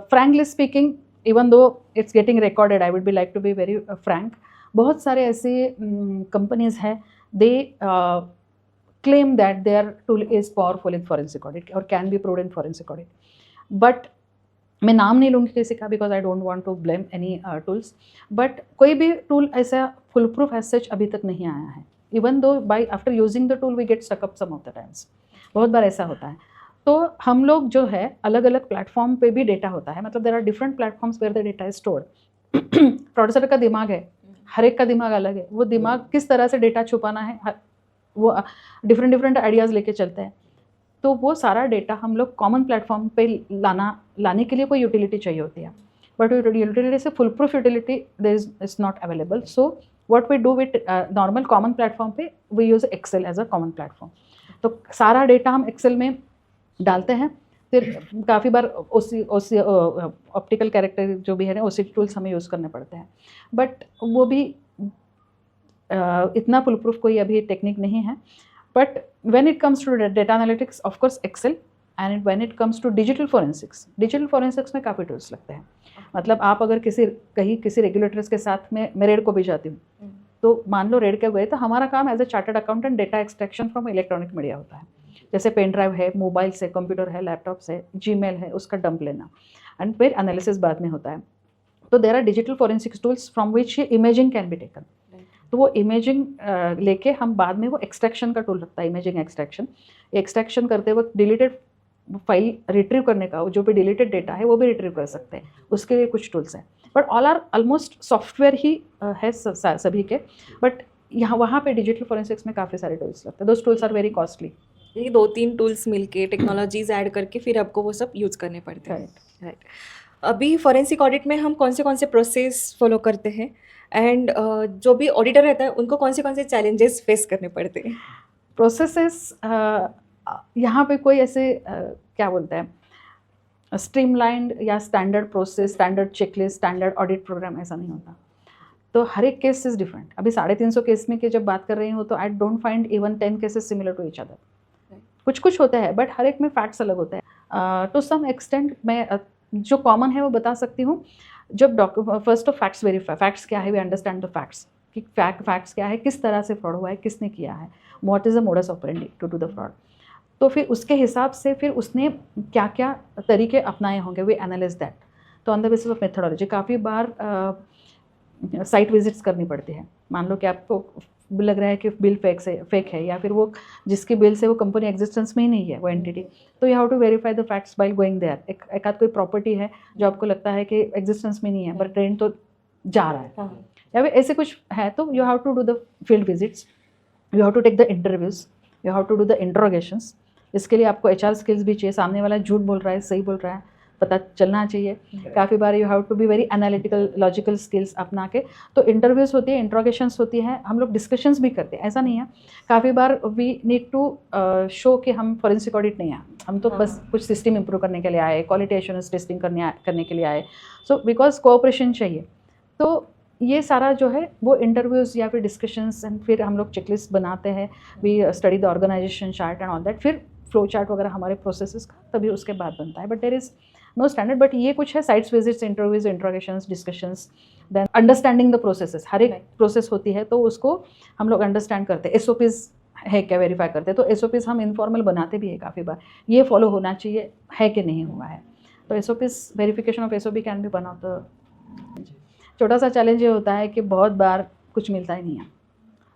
frankly speaking, even though it's getting recorded, I would be like to be very frank. बहुत सारे ऐसे companies हैं, they claim that their tool is powerful in forensic audit or can be proved in forensic audit. But मैं नाम नहीं लूँगी किसी का, because I don't want to blame any tools. But कोई भी tool ऐसा full proof as such अभी तक नहीं आया है. Even though after using the tool we get stuck up some of the times. बहुत बार ऐसा होता है। तो हम लोग जो है अलग अलग प्लेटफॉर्म पे भी डेटा होता है, मतलब there are different platforms where the data is stored. Fraudster का दिमाग है, हर एक का दिमाग अलग है, वो दिमाग किस तरह से डेटा छुपाना है, वो डिफरेंट आइडियाज़ लेके चलते हैं। तो वो सारा डेटा हम लोग कॉमन प्लेटफॉर्म पे लाने के लिए कोई यूटिलिटी चाहिए होती है, बट यूटिलिटी से full proof utility there is not available. So what we do with normal common platform पे we use Excel as a common platform. तो सारा डेटा हम एक्सेल में डालते हैं, फिर काफ़ी बार ओसी ऑप्टिकल कैरेक्टर जो भी है ना, ओसी टूल्स हमें यूज़ करने पड़ते हैं, बट वो भी इतना फुल प्रूफ कोई अभी टेक्निक नहीं है। But when it comes to data analytics of course Excel, and when it comes to digital forensics में काफ़ी टूल्स लगते हैं। मतलब आप अगर किसी रेगुलेटर्स के साथ में मैं रेड को भी जाती हूँ, तो मान लो रेड के गए, तो हमारा काम as a chartered accountant data extraction from electronic media होता है। जैसे पेन ड्राइव है, मोबाइल से, कंप्यूटर है, लैपटॉप से, जीमेल है, उसका डंप लेना, एंड फिर एनालिसिस बाद में होता है। तो there are digital forensics tools from which imaging can be taken. तो वो इमेजिंग लेके हम बाद में वो एक्सट्रैक्शन का टूल लगता है, इमेजिंग एक्सट्रैक्शन करते वक्त डिलीटेड फाइल रिट्रीव करने का, जो भी डिलीटेड डेटा है वो भी रिट्रीव कर सकते हैं, उसके लिए कुछ टूल्स हैं। But all are almost software ही है सभी के। बट यहाँ वहाँ पे डिजिटल फोरेंसिक्स में काफ़ी सारे टूल्स लगते हैं, those tools are very costly. ये 2-3 टूल्स मिलके टेक्नोलॉजीज ऐड करके फिर आपको वो सब यूज़ करने पड़ते हैं। Correct. राइट। अभी फॉरेंसिक ऑडिट में हम कौन से प्रोसेस फॉलो करते हैं एंड जो भी ऑडिटर रहता है उनको कौन से चैलेंजेस फेस करने पड़ते हैं? प्रोसेसेस यहाँ पे कोई ऐसे क्या बोलते हैं स्ट्रीमलाइंड या standard process, standard checklist, standard audit program ऐसा नहीं होता। तो हर एक केस इज़ डिफरेंट। अभी 350 केस में के जब बात कर रही हूँ तो I don't find even 10 cases similar to each other. कुछ होता है बट हर एक में फैक्ट्स अलग होते हैं। टू सम एक्सटेंट मैं जो कॉमन है वो बता सकती हूँ। जब first of facts verify, facts क्या है, वी अंडरस्टैंड द फैक्ट्स कि फैक्ट्स क्या है, किस तरह से फ्रॉड हुआ है, किसने किया है, what is the modus operandi to do the fraud. तो फिर उसके हिसाब से फिर उसने क्या क्या तरीके अपनाए होंगे, वी एनालाइज दैट। तो on the basis of methodology काफ़ी बार साइट विजिट्स करनी पड़ती है। मान लो कि आपको लग रहा है कि बिल फेक है या फिर वो जिसकी बिल से वो कंपनी एग्जिस्टेंस में ही नहीं है वो एंटिटी, तो you have to verify the facts by going there. एक आध कोई प्रॉपर्टी है जो आपको लगता है कि एग्जिस्टेंस में नहीं है बट ट्रेंड तो जा रहा है, या फिर ऐसे कुछ है, तो you have to do the field visits, you have to take the interviews, you have to do the interrogations. इसके लिए आपको HR स्किल्स भी चाहिए, सामने वाला झूठ बोल रहा है सही बोल रहा है पता चलना चाहिए। काफ़ी बार you have to be very analytical logical skills अपना के। तो इंटरव्यूज़ होती है, इंट्रोगेशंस होती हैं, हम लोग डिस्कशंस भी करते हैं, ऐसा नहीं है। काफ़ी बार वी नीड टू शो कि हम फॉरेंसिक ऑडिट नहीं आए, हम तो बस कुछ सिस्टम इंप्रूव करने के लिए आए, क्वालिटी एश्योरेंस टेस्टिंग करने के लिए आए। सो बिकॉज कोऑपरेशन चाहिए। तो ये सारा जो है वो इंटरव्यूज़ या फिर डिस्कशंस एंड फिर हम लोग चेकलिस्ट बनाते हैं, we study the organisation chart and all that, फिर फ्लो चार्ट वगैरह हमारे प्रोसेसेस का तभी उसके बाद बनता है। But there is no standard, but ये कुछ है sites visits, interviews, interrogations, discussions, then understanding the processes. हर एक प्रोसेस होती है तो उसको हम लोग अंडरस्टैंड करते हैं। SOPs है क्या वेरीफाई करते हैं, तो SOPs हम इनफॉर्मल बनाते भी है काफ़ी बार, ये फॉलो होना चाहिए है कि नहीं हुआ है। तो SOPs verification of SOP can be one of the. छोटा सा चैलेंज ये होता है कि बहुत बार कुछ मिलता ही नहीं है,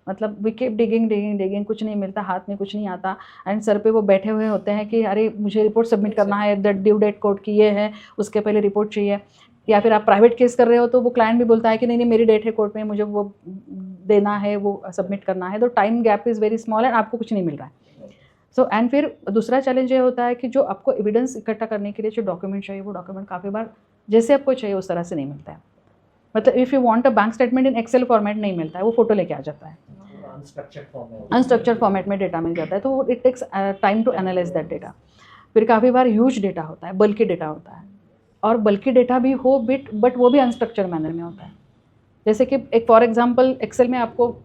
मतलब वी कीप डिगिंग कुछ नहीं मिलता, हाथ में कुछ नहीं आता एंड सर पे वो बैठे हुए होते हैं कि अरे मुझे रिपोर्ट सबमिट करना है, दैट ड्यू डेट कोर्ट की ये है, उसके पहले रिपोर्ट चाहिए। या फिर आप प्राइवेट केस कर रहे हो तो वो क्लाइंट भी बोलता है कि नहीं मेरी डेट है कोर्ट में, मुझे वो देना है, वो सबमिट करना है। तो time gap is very small and आपको कुछ नहीं मिल रहा है। सो एंड फिर दूसरा चैलेंज ये होता है कि जो आपको एविडेंस इकट्ठा करने के लिए जो डॉक्यूमेंट चाहिए वो डॉक्यूमेंट काफ़ी बार जैसे आपको चाहिए उस तरह से नहीं मिलता है। मतलब if you want a bank statement in Excel format नहीं मिलता है, वो फोटो लेके आ जाता है, अनस्ट्रक्चर्ड फॉर्मेट में डेटा मिल जाता है। तो it takes time to analyze that data. फिर काफ़ी बार ह्यूज डेटा होता है, बल्कि डेटा होता है, और बल्कि डेटा भी हो बट वो भी अनस्ट्रक्चर्ड मैनर में होता है। जैसे कि एक फॉर एग्जांपल एक्सेल में आपको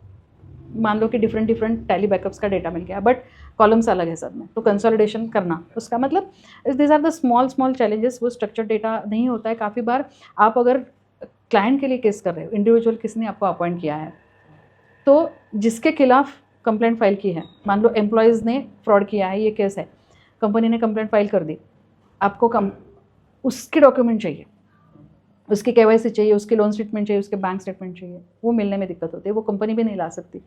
मान लो कि डिफरेंट टैली बैकअप्स का डेटा मिल गया बट कॉलम्स अलग है सब में, तो कंसोलिडेशन करना, उसका मतलब this are the small challenges. वो स्ट्रक्चर्ड डेटा नहीं होता है। काफ़ी बार आप अगर क्लाइंट के लिए केस कर रहे हो, इंडिविजुअल किसने आपको अपॉइंट किया है, तो जिसके खिलाफ कंप्लेंट फाइल की है, मान लो एम्प्लॉयज़ ने फ्रॉड किया है, ये केस है, कंपनी ने कंप्लेंट फाइल कर दी, आपको उसके डॉक्यूमेंट चाहिए, उसकी KYC चाहिए, उसकी लोन स्टेटमेंट चाहिए, उसके बैंक स्टेटमेंट चाहिए, वो मिलने में दिक्कत होती है, वो कंपनी भी नहीं ला सकती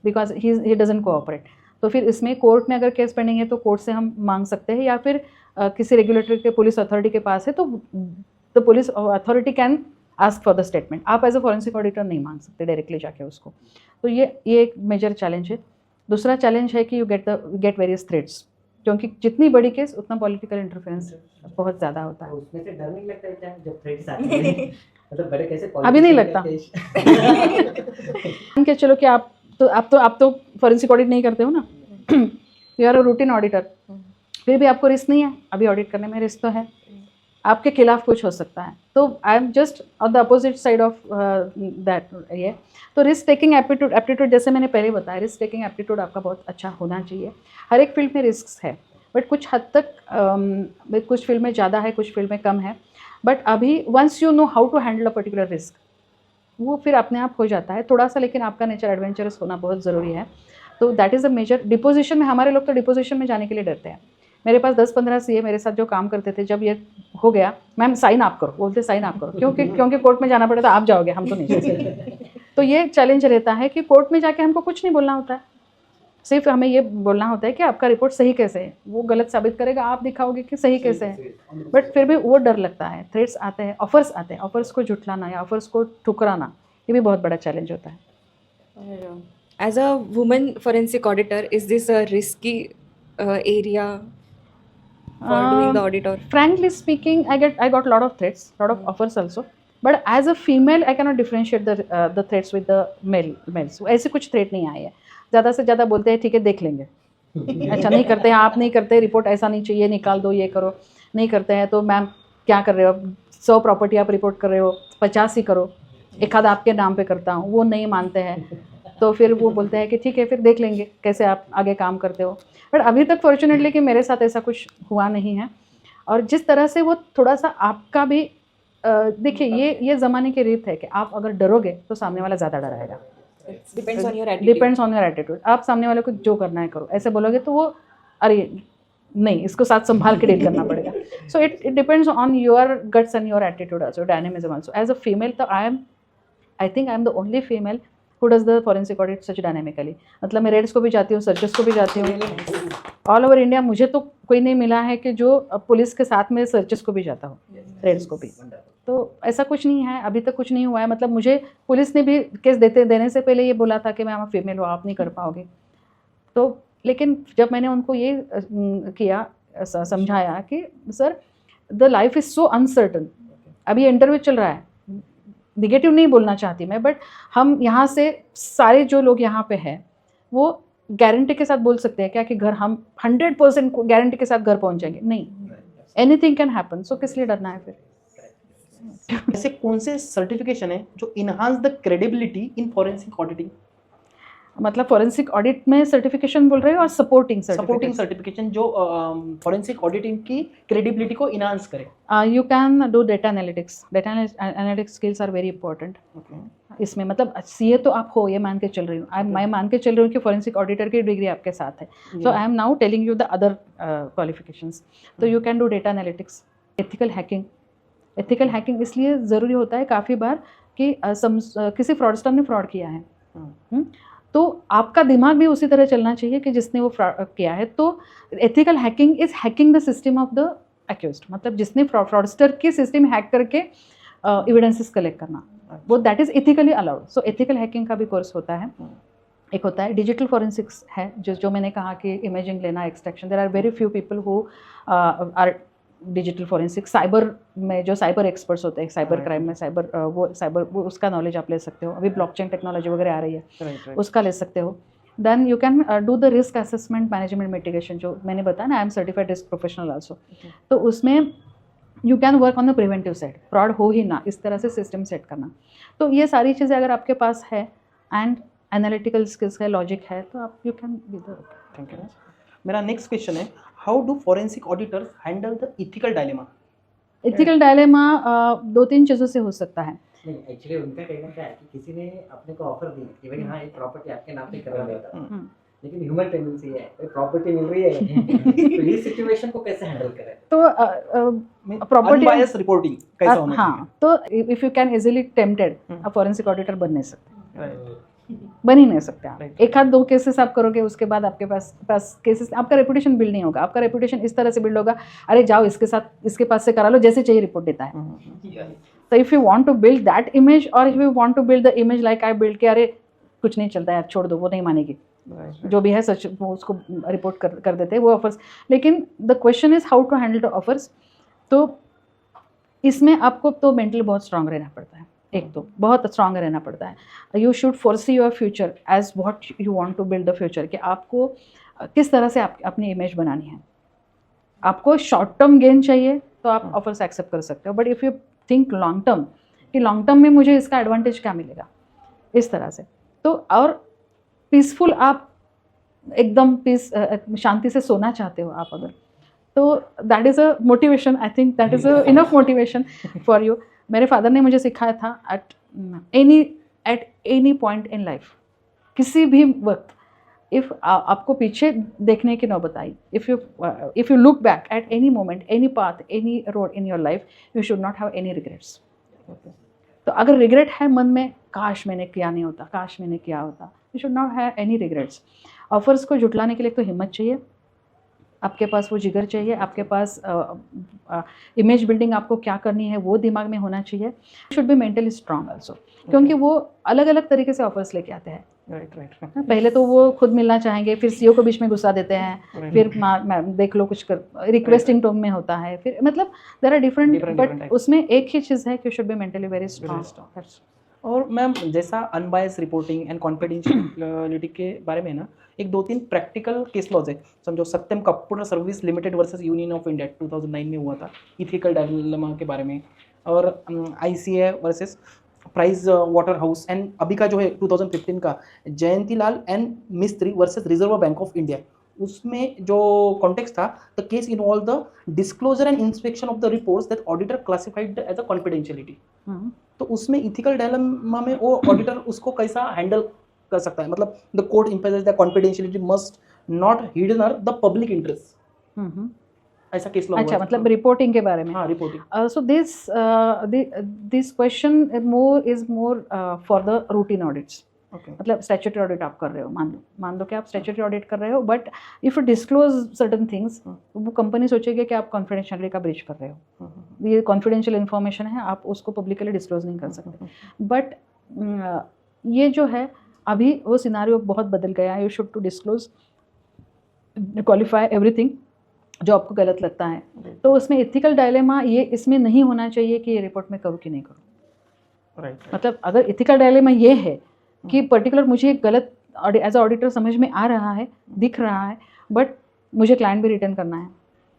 बिकॉज ही डजंट कोऑपरेट। तो फिर इसमें कोर्ट में अगर केस पेंडिंग है तो कोर्ट से हम मांग सकते हैं, या फिर किसी रेगुलेटरी के पुलिस अथॉरिटी के पास है तो the police authority can ask for the statement. आप एज अ फॉरेंसिक ऑडिटर नहीं मांग सकते डायरेक्टली जाके उसको। तो ये एक मेजर चैलेंज है। दूसरा चैलेंज है कि यू गेट वेरियस थ्रेड्स, क्योंकि जितनी बड़ी केस उतना पॉलिटिकल इंटरफेरेंस बहुत ज़्यादा होता है। उसमें से डर नहीं लगता है क्या जब थ्रेड्स आते हैं? मतलब बड़े कैसे अभी नहीं लगता कि चलो कि आप तो फॉरेंसिक ऑडिट नहीं करते हो ना, you are a routine auditor, फिर भी आपको रिस्क नहीं है, अभी ऑडिट करने में रिस्क तो है, आपके खिलाफ कुछ हो सकता है। तो I am just on the opposite side of that. ये तो रिस्क टेकिंग एप्टीट्यूड जैसे मैंने पहले बताया, रिस्क टेकिंग एप्टीट्यूड आपका बहुत अच्छा होना चाहिए। हर एक फील्ड में रिस्क है बट कुछ हद तक कुछ फील्ड में ज़्यादा है, कुछ फील्ड में कम है। बट अभी once you know how to handle a particular risk, वो फिर अपने आप हो जाता है थोड़ा सा, लेकिन आपका नेचर एडवेंचरस होना बहुत ज़रूरी है। तो that is a major. Deposition में हमारे लोग तो डिपोजिशन में जाने के लिए डरते हैं। मेरे पास 10-15 CA मेरे साथ जो काम करते थे, जब ये हो गया मैम साइन आप करो, बोलते साइन आप करो, क्योंकि कोर्ट में जाना पड़े तो आप जाओगे, हम तो नहीं जा सकते। तो ये चैलेंज रहता है कि कोर्ट में जाके हमको कुछ नहीं बोलना होता है, सिर्फ हमें ये बोलना होता है कि आपका रिपोर्ट सही कैसे है। वो गलत साबित करेगा, आप दिखाओगे कि सही कैसे है, बट फिर भी वो डर लगता है। थ्रेट्स आते हैं, ऑफर्स आते हैं, ऑफर्स को झुठलाना या ऑफर्स को ठुकराना, ये भी बहुत बड़ा चैलेंज होता है। और As a woman forensic auditor, is this a risky area for doing the audit? Or Frankly speaking, I got a lot of threats, lot of offers also. But as a female, I cannot differentiate the threats with the males. ऐसे कुछ threat नहीं आए हैं. ज़्यादा से ज़्यादा बोलते हैं ठीक है देख लेंगे. अच्छा नहीं करते हैं, आप नहीं करते, रिपोर्ट ऐसा नहीं चाहिए, निकाल दो, ये करो. नहीं करते हैं तो मैम क्या कर रहे हो, 100 प्रॉपर्टी आप रिपोर्ट कर रहे हो, 50 ही करो, एक आध आपके नाम पे करता हूँ. वो नहीं मानते हैं तो फिर वो बोलते हैं कि ठीक है फिर देख लेंगे कैसे आप आगे काम करते हो. बट अभी तक फॉर्चुनेटली कि मेरे साथ ऐसा कुछ हुआ नहीं है. और जिस तरह से वो थोड़ा सा आपका भी देखिए ये ज़माने की रीत है कि आप अगर डरोगे तो सामने वाला ज़्यादा डराएगा. depends on your attitude. Depends on your attitude. आप सामने वाले को जो करना है करो, ऐसे बोलोगे तो वो अरे नहीं इसको साथ संभाल के डील करना पड़ेगा. So it depends on your guts and your attitude also, dynamism also. As a female तो I think I am the only female who does the forensic audit such dynamically. मतलब मैं रेड्स को भी जाती हूँ, searches को भी जाती हूँ. ऑल ओवर इंडिया मुझे तो कोई नहीं मिला है कि जो पुलिस के साथ में सर्चेस को भी जाता हो, रेड्स को भी. तो ऐसा कुछ नहीं है, अभी तक कुछ नहीं हुआ है. मतलब मुझे पुलिस ने भी केस देने से पहले ये बोला था कि मैम आप फीमेल हो, आप नहीं कर पाओगे. तो लेकिन जब मैंने उनको ये किया समझाया कि sir the life is so uncertain. अभी इंटरव्यू चल रहा है, निगेटिव नहीं बोलना चाहती मैं, बट हम यहाँ से सारे जो लोग यहाँ पे हैं वो गारंटी के साथ बोल सकते हैं क्या कि घर हम 100% गारंटी के साथ घर पहुँच जाएंगे? नहीं, एनीथिंग कैन हैपन. सो किस लिए डरना है फिर. ऐसे कौन से सर्टिफिकेशन है जो enhance the credibility in forensic auditing? मतलब फॉरेंसिक ऑडिट में सर्टिफिकेशन बोल रहे हो और सपोर्टिंग सर्टिफिकेशन जो फॉरेंसिक ऑडिटिंग की क्रेडिबिलिटी को इनहांस करे. You can do data analytics. Data analytics skills are very important. इसमें मतलब सीए तो आप हो, ये मान के चल रही हूँ. मैं मान के चल रही हूँ कि फॉरेंसिक ऑडिटर की डिग्री आपके साथ है. So I am now telling you the other qualifications. तो you can do data analytics. Ethical hacking इसलिए ज़रूरी होता है काफ़ी बार कि किसी फ्रॉडस्टर ने फ्रॉड किया है. तो आपका दिमाग भी उसी तरह चलना चाहिए कि जिसने वो किया है. तो ethical hacking is hacking the system of the accused. मतलब जिसने फ्रॉडस्टर की सिस्टम हैक करके एविडेंसेस कलेक्ट करना, वो that is ethically allowed. So ethical hacking का भी कोर्स होता है. एक होता है डिजिटल फॉरेंसिक्स है, जो मैंने कहा कि इमेजिंग लेना, extraction. There are very few people who are digital forensic. Cyber में जो साइबर एक्सपर्ट्स होते हैं, साइबर क्राइम में वो उसका नॉलेज आप ले सकते हो. अभी ब्लॉकचेन टेक्नोलॉजी वगैरह आ रही है, उसका ले सकते हो. Then you can do the risk assessment management mitigation, जो मैंने बताया ना, I am certified risk professional also. तो उसमें you can work on the preventive side, fraud हो ही ना, इस तरह से सिस्टम सेट करना. तो ये सारी चीज़ें अगर आपके पास है एंड एनालिटिकल स्किल्स है, लॉजिक है, तो आप you can be the. Thank you. मेरा नेक्स्ट क्वेश्चन है, how do forensic auditors handle the ethical dilemma? Ethical dilemma 2-3 चीज़ों से हो सकता है. नहीं, एक्चुअली उनका कहना क्या है कि किसी ने अपने को ऑफर दी कि भाई हाँ एक प्रॉपर्टी आपके नाम पे करवा देता, लेकिन ह्यूमन टेंडेंसी है, प्रॉपर्टी मिल रही है तो इस सिचुएशन को कैसे हैंडल करें? तो प्रॉपर्टी अनबायस्ड रिपोर्टिंग कैसा होना चाहिए? हाँ, तो if you can easily tempted, आप फॉरेंसिक ऑडिटर बन नहीं सकते. बन ही नहीं सकते आप. एक हाथ 2 केसेस आप करोगे, उसके बाद आपके पास केसेस, आपका रेपुटेशन बिल्ड नहीं होगा. आपका रेपुटेशन इस तरह से बिल्ड होगा, अरे जाओ इसके पास से करा लो, जैसे चाहिए रिपोर्ट देता है. तो if you want to build that image, और if you want to build the image like I build, के अरे कुछ नहीं चलता है, छोड़ दो, वो नहीं मानेगी, जो भी है सच वो उसको रिपोर्ट कर देते हैं वो ऑफर्स. लेकिन the question is how to handle the offers. तो इसमें आपको तो मेंटली बहुत स्ट्रांग रहना पड़ता है. एक तो बहुत स्ट्रांग रहना पड़ता है. You should foresee your future as what you want to build the future, कि आपको किस तरह से अपनी इमेज बनानी है. आपको शॉर्ट टर्म गेन चाहिए तो आप ऑफर्स एक्सेप्ट कर सकते हो, but if you think long term कि लॉन्ग टर्म में मुझे इसका एडवांटेज क्या मिलेगा, इस तरह से, तो और पीसफुल आप एकदम शांति से सोना चाहते हो आप अगर, तो that is a motivation. I think that is a enough motivation for you. मेरे फादर ने मुझे सिखाया था at any point in life, किसी भी वक्त, इफ़ आपको पीछे देखने की नौबत आई, if you look back at any moment, any path, any road in your life, you should not have any regrets. तो अगर रिग्रेट है मन में, काश मैंने किया नहीं होता, काश मैंने किया होता, you should not have any regrets. Offers को जुटलाने के लिए तो हिम्मत चाहिए, आपके पास वो जिगर चाहिए, आपके पास इमेज बिल्डिंग आपको क्या करनी है वो दिमाग में होना चाहिए. Should be mentally strong also, क्योंकि वो अलग अलग तरीके से ऑफर्स लेके आते हैं. राइट राइट पहले तो वो खुद मिलना चाहेंगे, फिर सीईओ को बीच में घुसा देते हैं, फिर देख लो कुछ कर, रिक्वेस्टिंग टोन में होता है, फिर मतलब there are different, different but types. उसमें एक ही चीज़ है कि should be mentally very strong. और मैम जैसा अनबायस रिपोर्टिंग एंड कॉन्फिडेंशियलिटी के बारे में ना एक 2-3 प्रैक्टिकल केस लॉज है, समझो Satyam computer service limited versus Union of India 2009 में हुआ था, इथिकल डायलेमा के बारे में, और ICA versus Price Waterhouse, and अभी का जो है 2015 का Jayantilal and Mistry versus Reserve Bank of India, उसमें जो कॉन्टेक्स्ट था, the case involve the disclosure and inspection of the reports that auditor classified as a confidentiality. तो उसमें इथिकल डायलेमा में वो ऑडिटर उसको कैसा हैंडल कर सकता है, मतलब the court imposes the confidentiality must not hidden the public interest, ऐसा केस अच्छा, मतलब रिपोर्टिंग के बारे में। हाँ, reporting. So this question is more for the routine audits. Okay, मतलब स्टैट्यूटरी ऑडिट आप कर रहे हो, मान लो कि आप स्टैट्यूटरी ऑडिट कर रहे हो, but if you disclose certain things, वो कंपनी सोचेगी कि आप कॉन्फिडेंशियलिटी का ब्रीच कर रहे हो, ये कॉन्फिडेंशियल इन्फॉर्मेशन है, आप उसको पब्लिकली डिस्क्लोज नहीं कर सकते। बट ये जो है अभी वो सिनारियो बहुत बदल गया है, you should to disclose qualify everything जो आपको गलत लगता है। तो उसमें एथिकल डायलेमा ये इसमें नहीं होना चाहिए कि ये रिपोर्ट में करूँ कि नहीं करूँ। राइट, मतलब अगर एथिकल डायलेमा ये है कि पर्टिकुलर मुझे गलत एज अ ऑडिटर समझ में आ रहा है, दिख रहा है, बट मुझे क्लाइंट भी रिटर्न करना है,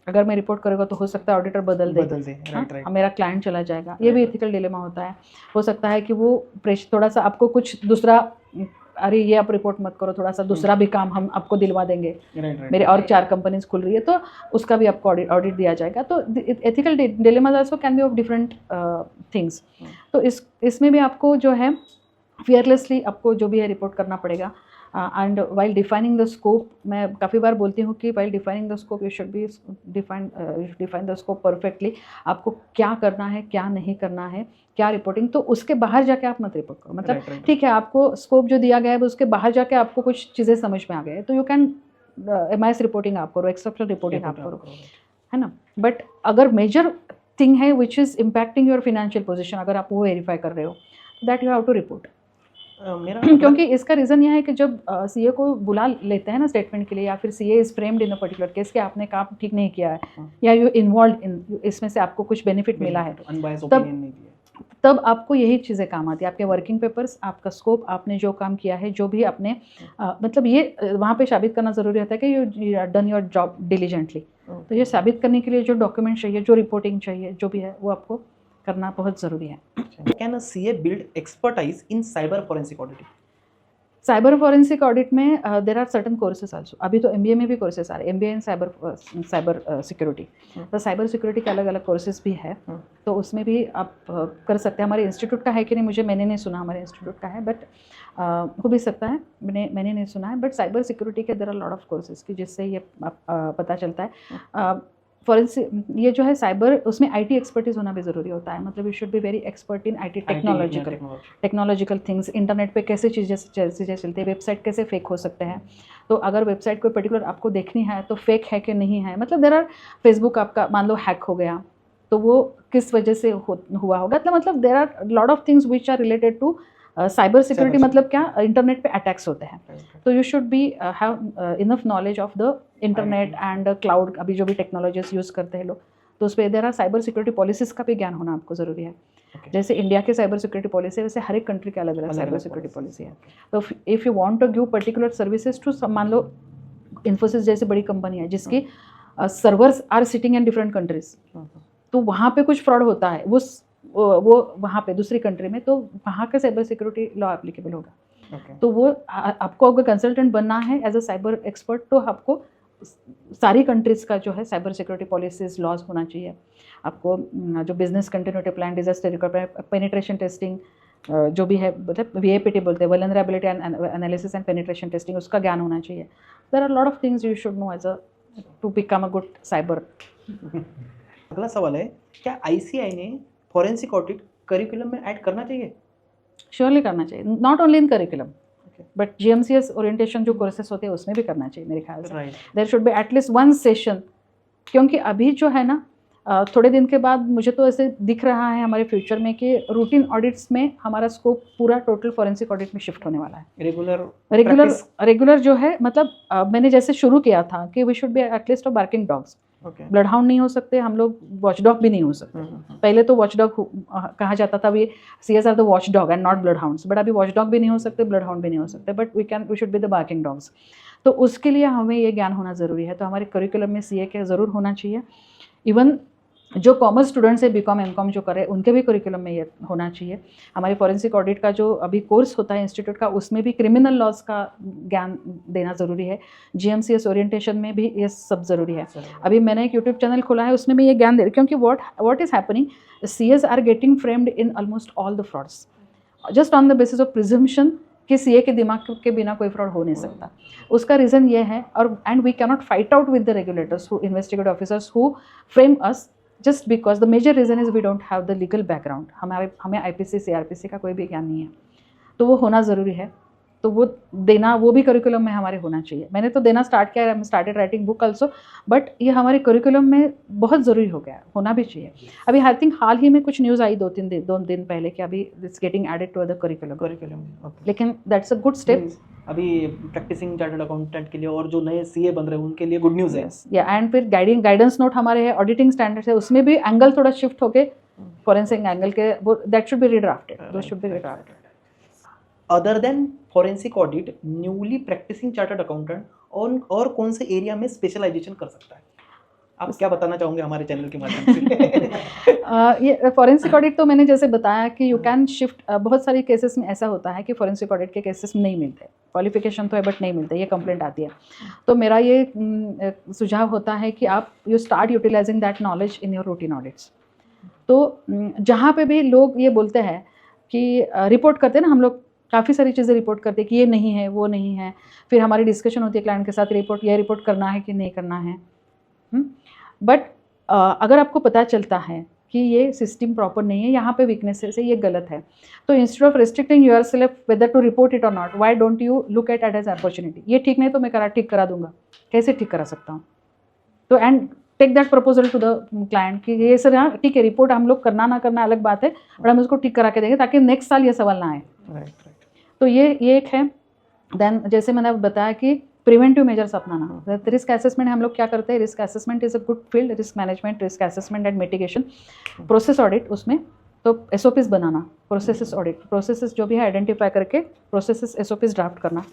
अगर मैं रिपोर्ट करूँगा तो हो सकता है ऑडिटर बदल दे, राइट राइट, मेरा क्लाइंट चला जाएगा, ये भी एथिकल डिलेमा होता है। हो सकता है कि वो थोड़ा सा आपको कुछ दूसरा, अरे ये आप रिपोर्ट मत करो, थोड़ा सा दूसरा भी काम हम आपको दिलवा देंगे, मेरे और 4 कंपनीज खुल रही है तो उसका भी आपको ऑडिट दिया जाएगा। तो ethical dilemmas also can be of different things. तो इसमें भी आपको जो है फियरलेसली आपको जो भी है रिपोर्ट करना पड़ेगा। And while defining the scope, मैं काफ़ी बार बोलती हूँ कि while defining the scope you should be define the scope perfectly, आपको क्या करना है, क्या नहीं करना है, क्या रिपोर्टिंग, तो उसके बाहर जाके आप मत रिपोर्ट करो। मतलब ठीक है, आपको स्कोप जो दिया गया है उसके बाहर जाके आपको कुछ चीज़ें समझ में आ गए तो यू कैन MIS रिपोर्टिंग आप करो, एक्सेप्शनल रिपोर्टिंग आप करो, है ना। बट अगर मेजर थिंग है which is impacting your financial position, अगर आप वो वेरीफाई कर रहे हो, that you have to report. मेरा क्योंकि इसका रीज़न यह है कि जब CA को बुला लेते हैं ना स्टेटमेंट के लिए, या फिर CA is framed in a particular case कि आपने काम ठीक नहीं किया है या यू इन्वॉल्व इन, इसमें से आपको कुछ बेनिफिट मिला है, तब आपको यही चीज़ें काम आती है, आपके वर्किंग पेपर्स, आपका स्कोप, आपने जो काम किया है, जो भी आपने मतलब ये वहाँ पे साबित करना ज़रूरी होता है कि you done your job diligently. तो ये साबित करने के लिए जो डॉक्यूमेंट चाहिए, जो रिपोर्टिंग चाहिए, जो भी है वो आपको करना बहुत ज़रूरी है। Can a CA build expertise in cyber forensic auditing? Cyber forensic audit में there are certain courses also, अभी तो MBA में भी कोर्सेज आ रहे हैं, MBA इन साइबर सिक्योरिटी। तो साइबर सिक्योरिटी के अलग अलग कोर्सेज भी है, तो उसमें भी आप कर सकते हैं। हमारे इंस्टीट्यूट का है कि नहीं मैंने नहीं सुना, हमारे इंस्टीट्यूट का है, बट हो भी सकता है, मैंने नहीं सुना है। बट साइबर सिक्योरिटी के there are lot of courses की जिससे ये पता चलता है। फॉरेंसिक ये जो है साइबर, उसमें IT एक्सपर्टीज़ होना भी ज़रूरी होता है, मतलब you should be very expert in IT technological things, internet पे कैसे चीज़ें चलती है, वेबसाइट कैसे फेक हो सकते हैं। तो अगर वेबसाइट कोई पर्टिकुलर आपको देखनी है तो फेक है कि नहीं है, मतलब देर आर फेसबुक आपका मान लो हैक हो गया तो वो किस वजह से हुआ होगा, मतलब there are lot of things which are related to cyber security. मतलब क्या, इंटरनेट पे अटैक्स होते हैं, तो you should be have enough knowledge of the internet and cloud, अभी जो भी टेक्नोलॉजीज यूज़ करते हैं लोग, तो उस पर there are cyber security policies का भी ज्ञान होना आपको ज़रूरी है। जैसे इंडिया के साइबर सिक्योरिटी पॉलिसी है, वैसे हर एक कंट्री के अलग अलग साइबर सिक्योरिटी पॉलिसी है। तो if you want to give particular services to, मान लो इन्फोसिस जैसी बड़ी कंपनी है जिसकी servers are sitting in different countries, तो वहाँ पे कुछ फ्रॉड होता है, वो वहाँ पे दूसरी कंट्री में, तो वहाँ का साइबर सिक्योरिटी लॉ एप्लीकेबल होगा। तो वो आपको अगर कंसल्टेंट बनना है एज अ साइबर एक्सपर्ट, तो आपको सारी कंट्रीज़ का जो है साइबर सिक्योरिटी पॉलिसीज लॉज होना चाहिए। आपको जो business continuity plan, disaster penetration testing, जो भी है, मतलब VAPT बोलते हैं, vulnerability analysis and penetration testing, उसका ज्ञान होना चाहिए। There are lot of things you should know as a to become a good cyber. अगला सवाल है, क्या ICI ने फॉरेंसिक ऑडिट करिकुलम में ऐड करना चाहिए? श्योरली करना चाहिए, not only in curriculum but GMCS orientation जो कोर्सेस होते हैं उसमें भी करना चाहिए मेरे ख्याल से। There should be at least 1 session, क्योंकि अभी जो है ना थोड़े दिन के बाद मुझे तो ऐसे दिख रहा है हमारे फ्यूचर में कि रूटीन ऑडिट्स में हमारा स्कोप पूरा टोटल फॉरेंसिक ऑडिट में शिफ्ट होने वाला है। रेगुलर जो है मतलब मैंने जैसे शुरू किया था कि we should be at least of barking dogs. Bloodhound नहीं हो सकते हम लोग, वॉच डॉग भी नहीं हो सकते। पहले तो वॉच डॉग कहा जाता था, we CAs are the watchdog and not bloodhounds, but अभी वॉच डॉग भी नहीं हो सकते, ब्लड हाउंड भी नहीं हो सकते, but we should be the barking dogs. तो उसके लिए हमें ये ज्ञान होना ज़रूरी है। तो हमारे करिकुलम में सीए के ज़रूर होना चाहिए। इवन जो कॉमर्स स्टूडेंट्स है बीकॉम एमकॉम जो करे उनके भी करिकुलम में ये होना चाहिए। हमारे फॉरेंसिक ऑडिट का जो अभी कोर्स होता है इंस्टीट्यूट का, उसमें भी क्रिमिनल लॉज का ज्ञान देना ज़रूरी है। जीएमसीएस ओरिएंटेशन में भी ये सब ज़रूरी है। अभी मैंने एक यूट्यूब चैनल खोला है, उसमें मैं ये ज्ञान दे रही, क्योंकि what is happening, CAs are getting framed in almost all the frauds just on the basis of presumption कि सीए के दिमाग के बिना कोई फ्रॉड हो नहीं सकता। उसका रीज़न ये है, और and we cannot fight out with the regulators who investigative officers who frame us just because the major reason is we don't have the legal background. हमें आईपीसी सीआरपीसी का कोई भी ज्ञान नहीं है, तो वो होना ज़रूरी है। तो वो देना, वो भी करिकुलम में हमारे होना चाहिए। मैंने तो देना स्टार्ट किया है, started writing book also, but ये हमारे करिकुलम में बहुत ज़रूरी हो गया है, होना भी चाहिए। अभी आई थिंक हाल ही में कुछ न्यूज़ आई 2 दिन पहले कि अभी it's getting added to the curriculum, लेकिन दैट्स अ गुड स्टेप। अभी प्रैक्टिसिंग चार्टर्ड अकाउंटेंट के लिए और जो नए सीए बन रहे हैं उनके लिए गुड न्यूज़ है। या एंड फिर गाइडेंस नोट हमारे है, ऑडिटिंग स्टैंडर्ड्स है, उसमें भी एंगल थोड़ा शिफ्ट होके फॉरेंसिक एंगल के that should be redrafted, though should be redrafted. Other than forensic audit, newly practising chartered accountant और कौन से एरिया में स्पेशलाइजेशन कर सकता है? आप क्या बताना चाहोगे हमारे चैनल के माध्यम से? ये फॉरेंसिक ऑडिट तो मैंने जैसे बताया कि यू कैन शिफ्ट। बहुत सारी केसेस में ऐसा होता है कि फॉरेंसिक ऑडिट के केसेस नहीं मिलते, क्वालिफिकेशन तो है बट नहीं मिलते, ये कंप्लेंट आती है। तो मेरा ये सुझाव होता है कि आप you start utilizing that knowledge in your routine audits. तो जहाँ पे भी लोग ये बोलते हैं कि रिपोर्ट करते हैं ना, हम लोग काफ़ी सारी चीज़ें रिपोर्ट करते हैं कि ये नहीं है, वो नहीं है, फिर हमारी डिस्कशन होती है क्लाइंट के साथ, ये रिपोर्ट करना है कि नहीं करना है। बट अगर आपको पता चलता है कि ये सिस्टम प्रॉपर नहीं है, यहाँ पे वीकनेसेस है, ये गलत है, तो instead of restricting yourself whether to report it or not, why don't you look at as opportunity. ये ठीक नहीं तो मैं ठीक करा दूंगा, कैसे ठीक करा सकता हूँ? तो and take that proposal to the client कि ये सर, हाँ ठीक है, रिपोर्ट हम लोग करना ना करना अलग बात है, बट हम उसको ठीक करा के देंगे ताकि नेक्स्ट साल ये सवाल ना आए। तो ये एक है। देन जैसे मैंने बताया कि प्रिवेंटिव मेजर्स अपनाना। रिस्क असेसमेंट हम लोग क्या करते हैं, risk assessment is a good field, risk management, risk assessment and mitigation, process audit, उसमें तो एसओपीज बनाना, प्रोसेसेस ऑडिट, प्रोसेसेस जो भी है आइडेंटिफाई करके प्रोसेसेस एसओपीज ड्राफ्ट करना।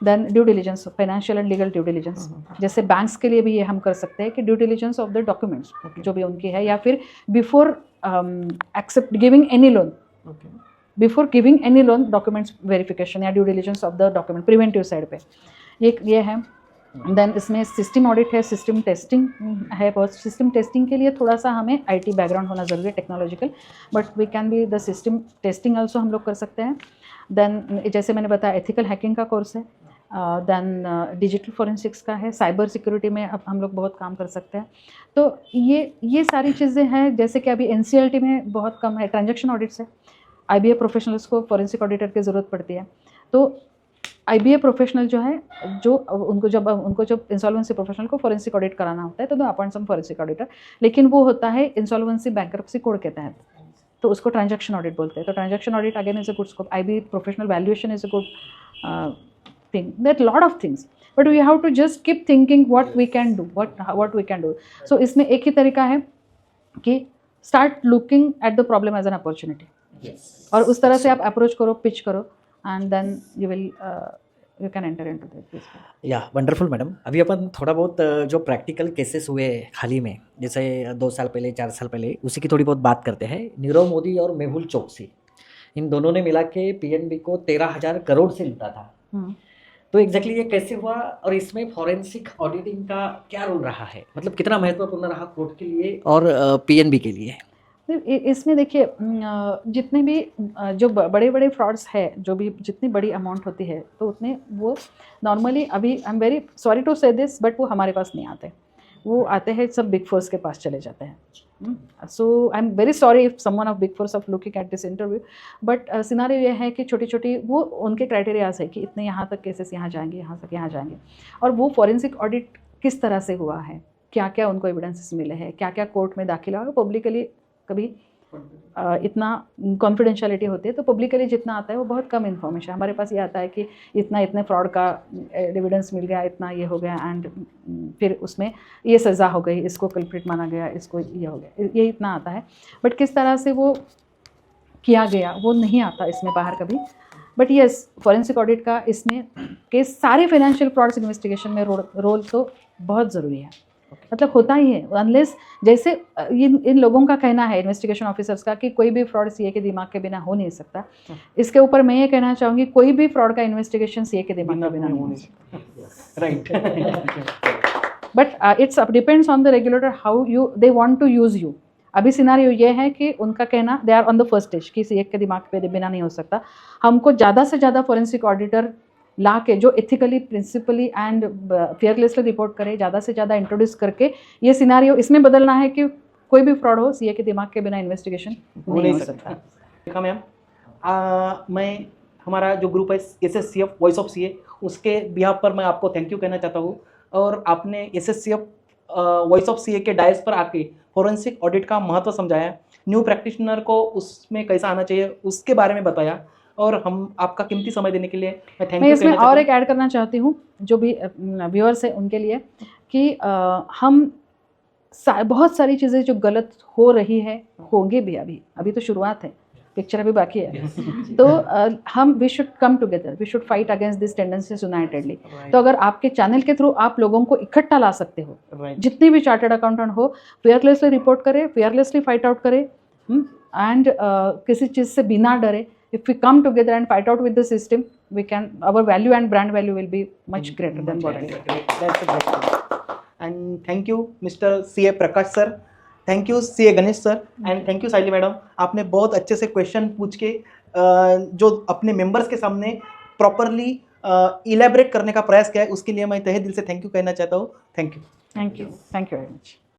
Then due diligence, financial and legal due diligence, जैसे बैंक्स के लिए भी ये हम कर सकते हैं कि due diligence of the documents जो भी उनकी है, या फिर before except giving any loan, before giving any loan documents verification या due diligence of the document preventive side पे ये है। देन इसमें सिस्टम ऑडिट है, सिस्टम टेस्टिंग है। बहुत सिस्टम टेस्टिंग के लिए थोड़ा सा हमें आईटी बैकग्राउंड होना ज़रूरी है, technological, but we can be the system testing also हम लोग कर सकते हैं। देन जैसे मैंने बताया एथिकल हैकिंग का कोर्स है। देन डिजिटल फॉरेंसिक्स का है, साइबर सिक्योरिटी में अब हम लोग बहुत काम कर सकते हैं। तो ये सारी चीज़ें हैं। जैसे कि अभी एनसीएलटी में बहुत कम है, ट्रांजैक्शन ऑडिट्स है, आईबीए प्रोफेशनल्स को फॉरेंसिक ऑडिटर की ज़रूरत पड़ती है। तो आईबीए प्रोफेशनल जो है, जो उनको जब इंसॉल्वेंसी प्रोफेशनल को फॉरेंसिक ऑडिट कराना होता है तो दे अपॉइंट सम फॉरेंसिक ऑडिटर, लेकिन वो होता है इंसॉल्वेंसी बैंक्रप्सी कोड के तहत, तो उसको ट्रांजैक्शन ऑडिट बोलते हैं। तो transaction audit again is a good scope, IBA professional valuation is a good thing, that lot of things, but we have to just keep thinking what we can do, what we can do. So इसमें एक ही तरीका है कि start looking at the problem as an opportunity, और उस तरह से आप अप्रोच करो, पिच करो, and then you can enter into that. या वंडरफुल मैडम। अभी अपन थोड़ा बहुत जो प्रैक्टिकल केसेस हुए हाल ही में, जैसे 2 साल पहले 4 साल पहले, उसी की थोड़ी बहुत बात करते हैं। नीरव मोदी और मेहुल चोकसी, इन दोनों ने मिला के पीएनबी को 13,000 करोड़ से लूटा था। तो एग्जैक्टली ये कैसे हुआ, और इसमें फॉरेंसिक ऑडिटिंग का क्या रोल रहा है, मतलब कितना महत्वपूर्ण रहा कोर्ट के लिए और पीएनबी के लिए? इसमें देखिए, जितने भी जो बड़े बड़े फ्रॉड्स है, जो भी जितनी बड़ी अमाउंट होती है, तो उतने वो नॉर्मली, अभी I am very sorry to say this, but वो हमारे पास नहीं आते, वो आते हैं सब बिग फोर्स के पास चले जाते हैं। So I am very sorry if someone of big fours of looking at this interview, but scenario ये है कि छोटी छोटी वो उनके क्राइटेरियाज है कि इतने यहाँ तक केसेस यहाँ जाएंगे, यहाँ तक यहाँ जाएंगे, और वो फॉरेंसिक ऑडिट किस तरह से हुआ है, क्या क्या उनको एविडेंसेस मिले हैं, क्या क्या कोर्ट में दाखिल हुआ, पब्लिकली कभी इतना कॉन्फिडेंशियलिटी होती है तो पब्लिकली जितना आता है वो बहुत कम इन्फॉर्मेशन। हमारे पास ये आता है कि इतने फ्रॉड का एविडेंस मिल गया, इतना ये हो गया, एंड फिर उसमें ये सज़ा हो गई, इसको कल्प्रिट माना गया, इसको ये हो गया, ये इतना आता है। बट किस तरह से वो किया गया वो नहीं आता इसमें बाहर कभी। बट येस, फॉरेंसिक ऑडिट का इसमें के सारे फाइनेंशियल फ्रॉड्स इन्वेस्टिगेशन में रोल तो बहुत ज़रूरी है, मतलब होता ही है। अनलेस जैसे इन लोगों का कहना है इन्वेस्टिगेशन ऑफिसर्स का कि कोई भी फ्रॉड सीए के दिमाग के बिना हो नहीं सकता, इसके ऊपर मैं ये कहना चाहूँगी कोई भी फ्रॉड का इन्वेस्टिगेशन सीए के दिमाग के बिना नहीं हो सकता। Right. But it's depends on the regulator how you they want to use you. अभी सिनारियो ये है कि उनका कहना they are on the first stage कि सीए के दिमाग पे बिना नहीं हो सकता। हमको ज़्यादा से ज़्यादा फॉरेंसिक ऑडिटर ला के जो ethically, principally and fearlessly report करे, ज़्यादा से ज़्यादा इंट्रोड्यूस करके ये सिनारियो इसमें बदलना है कि कोई भी फ्रॉड हो सीए के दिमाग के बिना इन्वेस्टिगेशन नहीं हो सकता। देखा मैम, मैं हमारा जो ग्रुप है SSCF वॉइस ऑफ सीए, उसके बिहाफ पर मैं आपको थैंक यू कहना चाहता हूँ। और आपने SSCF वॉइस ऑफ सीए के डायस पर आके फॉरेंसिक ऑडिट का महत्व समझाया, न्यू प्रैक्टिशनर को उसमें कैसा आना चाहिए उसके बारे में बताया, और हम आपका कीमती समय देने के लिए मैं थैंक मैं यू इसमें और एक ऐड करना चाहती हूँ जो भी व्यूअर्स हैं उनके लिए कि हम बहुत सारी चीज़ें जो गलत हो रही है, होंगे भी, अभी तो शुरुआत है, पिक्चर अभी बाकी है। तो हम we should come together, we should fight against this tendencies unitedly. तो अगर आपके चैनल के थ्रू आप लोगों को इकट्ठा ला सकते हो, जितने भी चार्टर्ड अकाउंटेंट हो, फेयरलेसली रिपोर्ट करें, फेयरलेसली फाइट आउट करें, एंड किसी चीज़ से बिना डरे, if we come together and fight out with the system, we can, our value and brand value will be much greater than what it is. That's a great point. And thank you Mr. CA Prakash sir, thank you CA Ganesh sir, and thank you Saili madam. आपने बहुत अच्छे से question पूछ के जो अपने members के सामने प्रॉपरली इलेबरेट करने का प्रयास किया है, उसके लिए मैं तहे दिल से थैंक यू कहना चाहता हूँ। Thank you Thank you very much.